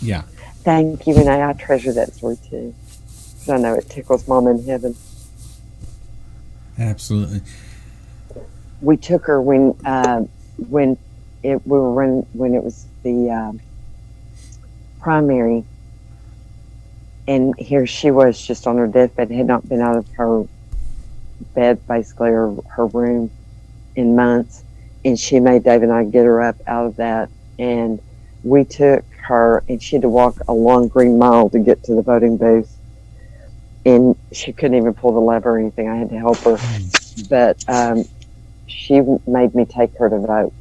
Yeah. Thank you, Renee. I treasure that story too. Because I know it tickles Mom in heaven. Absolutely. We took her when it was the primary, and here she was just on her deathbed, had not been out of her bed basically, or her room in months, and she made Dave and I get her up out of that, and we took her, and she had to walk a long green mile to get to the voting booth, and she couldn't even pull the lever or anything. I had to help her, but she made me take her to vote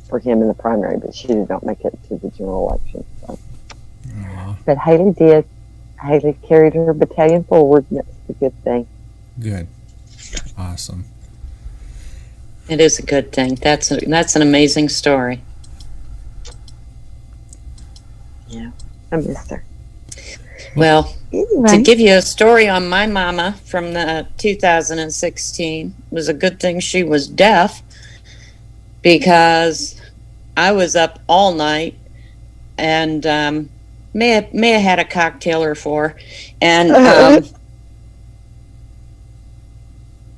for him in the primary, but she did not make it to the general election. So. But Haley did. Haley carried her battalion forward, and that's a good thing. Good. Awesome. It is a good thing. That's an amazing story. Yeah, I missed her. Well, anyway. To give you a story on my mama from the 2016, it was a good thing she was deaf, because I was up all night and may have had a cocktail or four, and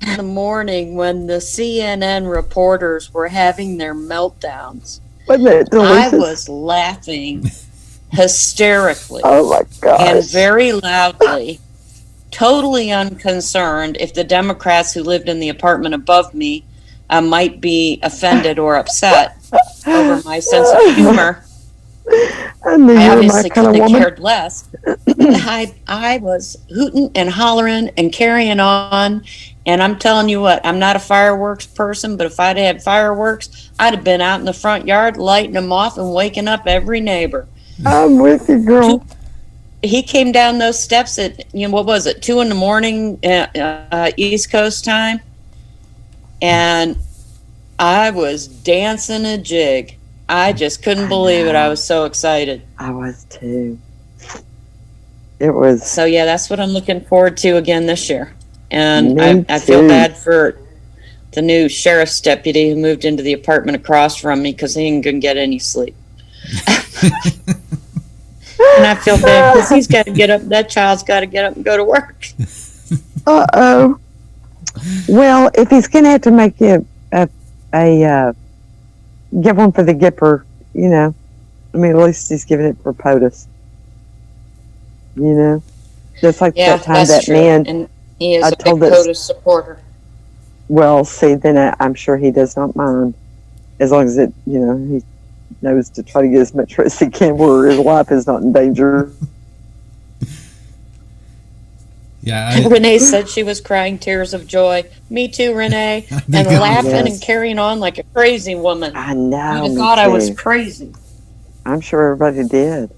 in the morning when the CNN reporters were having their meltdowns, I was laughing hysterically. Oh my gosh. And very loudly, totally unconcerned if the Democrats who lived in the apartment above me might be offended or upset over my sense of humor. I obviously couldn't have cared less. I was hooting and hollering and carrying on. And I'm telling you what, I'm not a fireworks person, but if I'd had fireworks, I'd have been out in the front yard lighting them off and waking up every neighbor. I'm with you, girl. He came down those steps at, what was it, 2 a.m, East Coast time. And I was dancing a jig. I just couldn't believe it. I was so excited. I was too. It was. So yeah, that's what I'm looking forward to again this year. And I feel too. bad for the new sheriff's deputy who moved into the apartment across from me because he ain't gonna get any sleep. And I feel bad because he's got to get up. That child's got to get up and go to work. Uh-oh. Well, if he's going to have to make a give one for the Gipper, you know, I mean, at least he's giving it for POTUS. You know? Just like that time that's that true. man. And he is I a big told us- POTUS supporter. Well, see, then I'm sure he does not mind. As long as he knows to try to get as much rest as he can where his life is not in danger. Yeah, Renee said she was crying tears of joy. Me too, Renee. And laughing and carrying on like a crazy woman. I know. You'd have thought I was crazy. I'm sure everybody did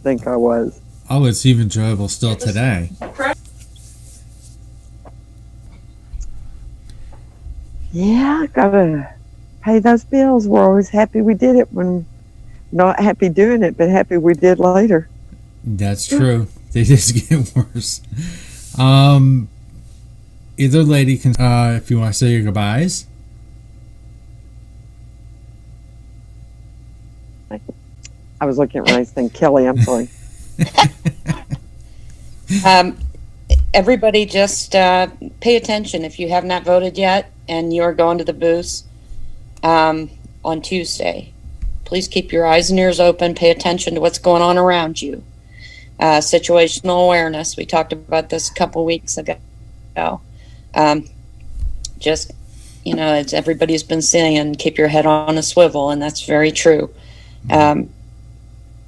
think I was. Oh, it's even enjoyable still today. Yeah, gotta pay those bills. We're always happy we did it when not happy doing it, but happy we did later. That's true. They just get worse. Either lady can, if you want to say your goodbyes. I was looking at Renee's thing. Kelly, I'm sorry. Everybody just pay attention if you have not voted yet and you're going to the booths on Tuesday. Please keep your eyes and ears open. Pay attention to what's going on around you. Situational awareness. We talked about this a couple weeks ago. Just, as everybody's been saying, keep your head on a swivel, and that's very true.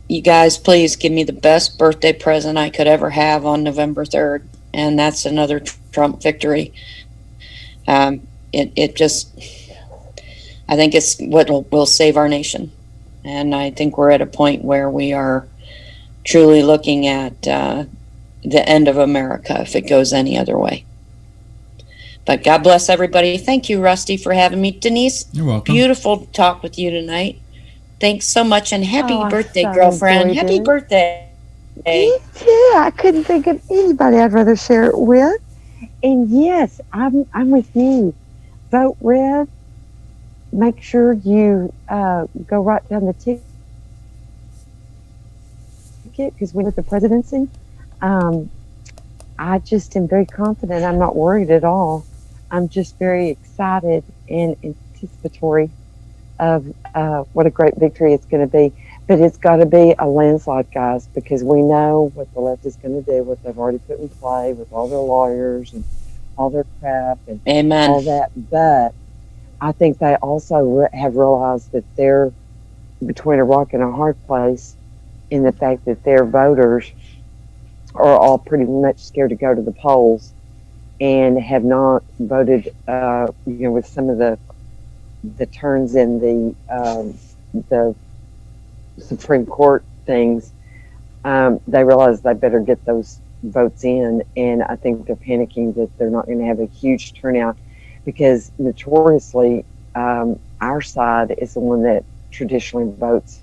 You guys, please give me the best birthday present I could ever have on November 3rd, and that's another Trump victory. It just, I think it's what will save our nation. And I think we're at a point where we are truly looking at the end of America if it goes any other way. But God bless everybody. Thank you, Rusty, for having me. Denise, you're welcome. Beautiful talk with you tonight. Thanks so much, and happy birthday, so girlfriend. enjoyed Happy it. birthday. Me too. I couldn't think of anybody I'd rather share it with. And yes, I'm with you. Vote red. Make sure you go right down the ticket because we're with the presidency. I just am very confident. I'm not worried at all. I'm just very excited and anticipatory of what a great victory it's going to be. But it's got to be a landslide, guys, because we know what the left is going to do, what they've already put in play with all their lawyers and all their crap and Amen. all that. But I think they also have realized that they're between a rock and a hard place in the fact that their voters are all pretty much scared to go to the polls and have not voted, with some of the turns in the Supreme Court things. They realize they better get those votes in, and I think they're panicking that they're not going to have a huge turnout because notoriously our side is the one that traditionally votes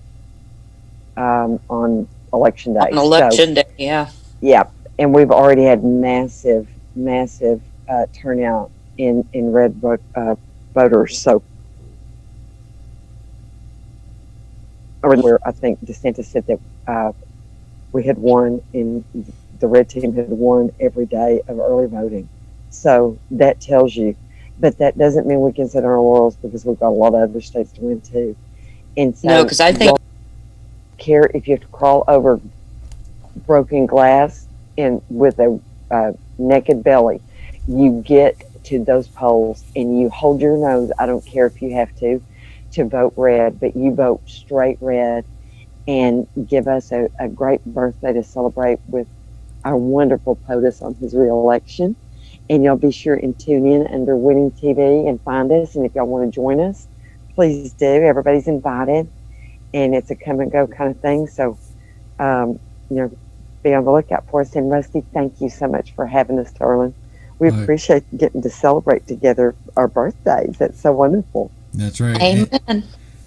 on election day. On election day, yeah. Yeah, and we've already had massive turnout in red voters. So, where I think DeSantis said that we had won, in the red team had won every day of early voting. So that tells you, but that doesn't mean we can sit on our laurels because we've got a lot of other states to win too. And so, No, because I think care if you have to crawl over broken glass and with a naked belly, you get to those polls and you hold your nose. I don't care if you have to vote red, but you vote straight red and give us a great birthday to celebrate with our wonderful POTUS on his reelection. And y'all be sure and tune in under Winning TV and find us. And if y'all want to join us, please do. Everybody's invited. And it's a come and go kind of thing. So, be on the lookout for us. And Rusty, thank you so much for having us, darling. We appreciate getting to celebrate together our birthdays. That's so wonderful. That's right. Amen.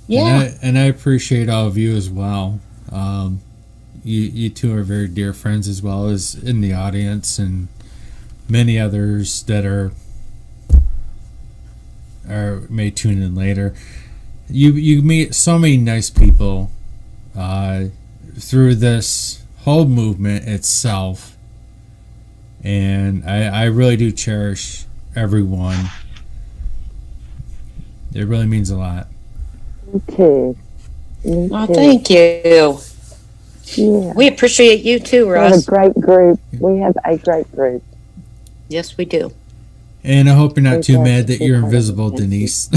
Yeah. And I appreciate all of you as well. You two are very dear friends as well as in the audience and many others that are may tune in later. You meet so many nice people, through this whole movement itself. And I really do cherish everyone. It really means a lot. Me too. Well, thank you. Yeah. We appreciate you too, We have Russ. a great group. We have a great group. Yes, we do. And I hope you're not too Exactly. mad that you're invisible, Denise.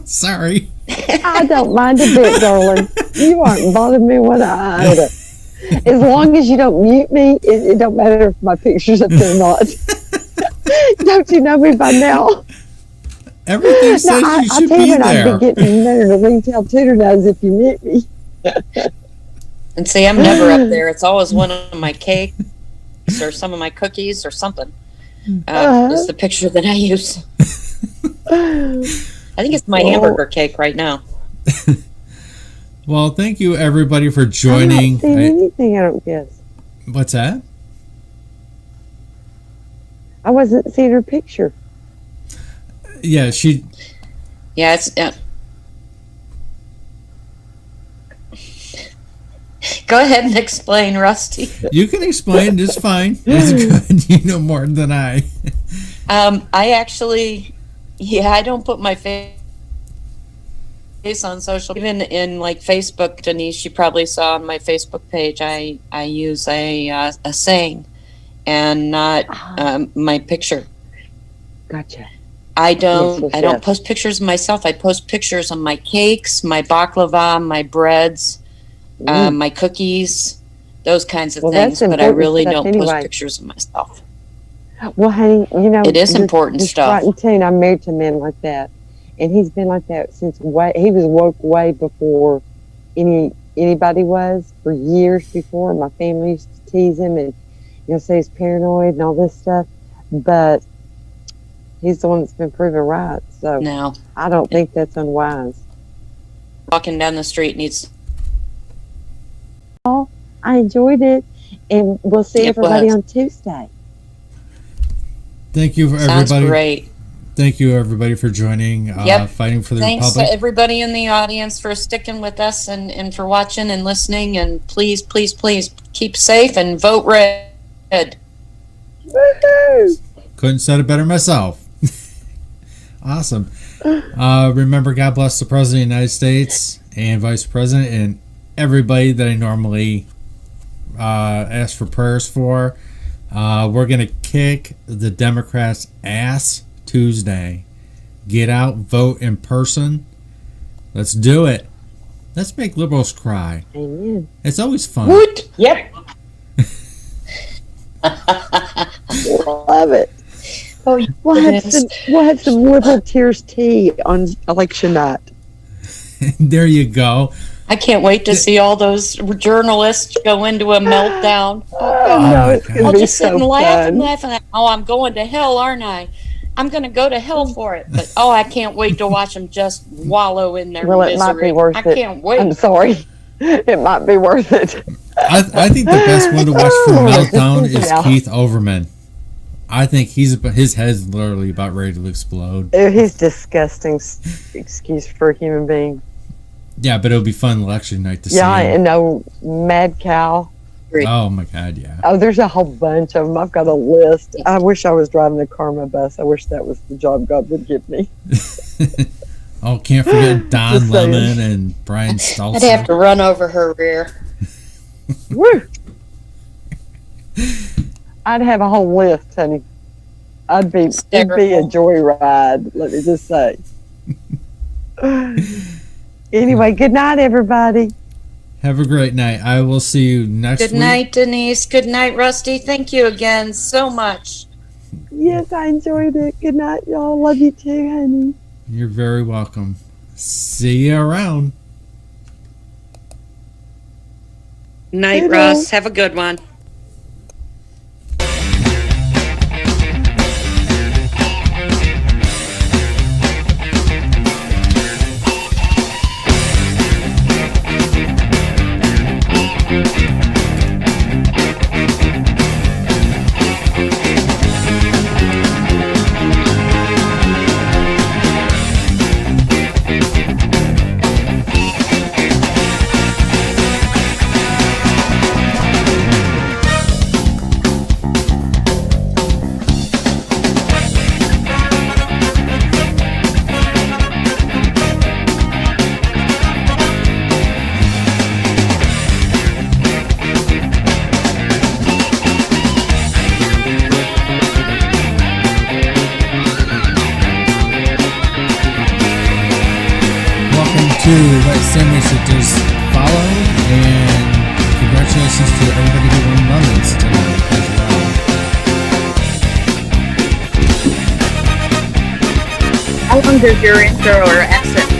Sorry. I don't mind a bit, darling. You aren't bothering me one iota. As long as you don't mute me, it don't matter if my picture's up there or not. Don't you know me by now? Everything says No, you I'll should tell be you what, I'd there. be getting better to ringtail tutor nose if you mute me. And see, I'm never up there. It's always one of my cakes or some of my cookies or something. Is the picture that I use. I think it's my hamburger cake right now. Well, thank you everybody for I'm joining. not seeing anything, I don't guess. What's that? I wasn't seeing her picture. Yeah, she. Yeah, it's. Go ahead and explain, Rusty. You can explain. It's fine. It's good. You know more than I. I actually, I don't put my face on social, even in like Facebook. Denise, you probably saw on my Facebook page. I use a saying, and not my picture. Gotcha. I don't Yes. post pictures of myself. I post pictures of my cakes, my baklava, my breads, my cookies, those kinds of things. But I really don't post pictures of myself. Well, honey, you know, It is important stuff. Right in tune. I'm married to a man like that, and he's been like that since he was woke way before anybody was. For years before, my family used to tease him and say he's paranoid and all this stuff, but he's the one that's been proven right. So No, I don't think that's unwise. walking down the street needs. I enjoyed it, and we'll see It everybody was. on Tuesday. Thank you for Sounds everybody. great. Thank you everybody for joining. Yep. Fighting for the Thanks Republic. to everybody in the audience for sticking with us and for watching and listening. And please, please, please keep safe and vote red. Woohoo! Couldn't said it better myself. Awesome. Remember, God bless the President of the United States and Vice President and everybody that I normally ask for prayers for. We're going to kick the Democrats' ass Tuesday. Get out, vote in person. Let's do it. Let's make liberals cry. Amen. It's always fun. Woot! Yep. Love it. Oh, We'll have some liberal tears tea on election night. There you go. I can't wait to see all those journalists go into a meltdown. Oh, no, it's going I'll to be just sit so and laugh and fun. laugh and laugh. Oh, I'm going to hell, aren't I? I'm going to go to hell for it. But I can't wait to watch them just wallow in their Well, it misery. might be worth I it. can't wait. I'm sorry. It might be worth it. I think the best one to watch for meltdown is Yeah. Keith Overman. I think his head's literally about ready to explode. He's disgusting excuse for a human being. Yeah, but it'll be fun election night to see Yeah, him. and no Mad Cow. Oh my God, yeah. Oh, there's a whole bunch of them. I've got a list. I wish I was driving the Karma bus. I wish that was the job God would give me. Oh, can't forget Don Just saying. Lemon and Brian Stelzer. I'd have to run over her rear. Woo! I'd have a whole list, honey. It'd be a joyride, let me just say. Anyway, good night, everybody. Have a great night. I will see you next week. Good night, Denise. Good night, Rusty. Thank you again so much. Yes, I enjoyed it. Good night, y'all. Love you too, honey. You're very welcome. See you around. Night, Toodles. Russ. Have a good one. to let Sammy should just follow, and congratulations to everybody who won Lemons tonight as well. How long does your intro or exit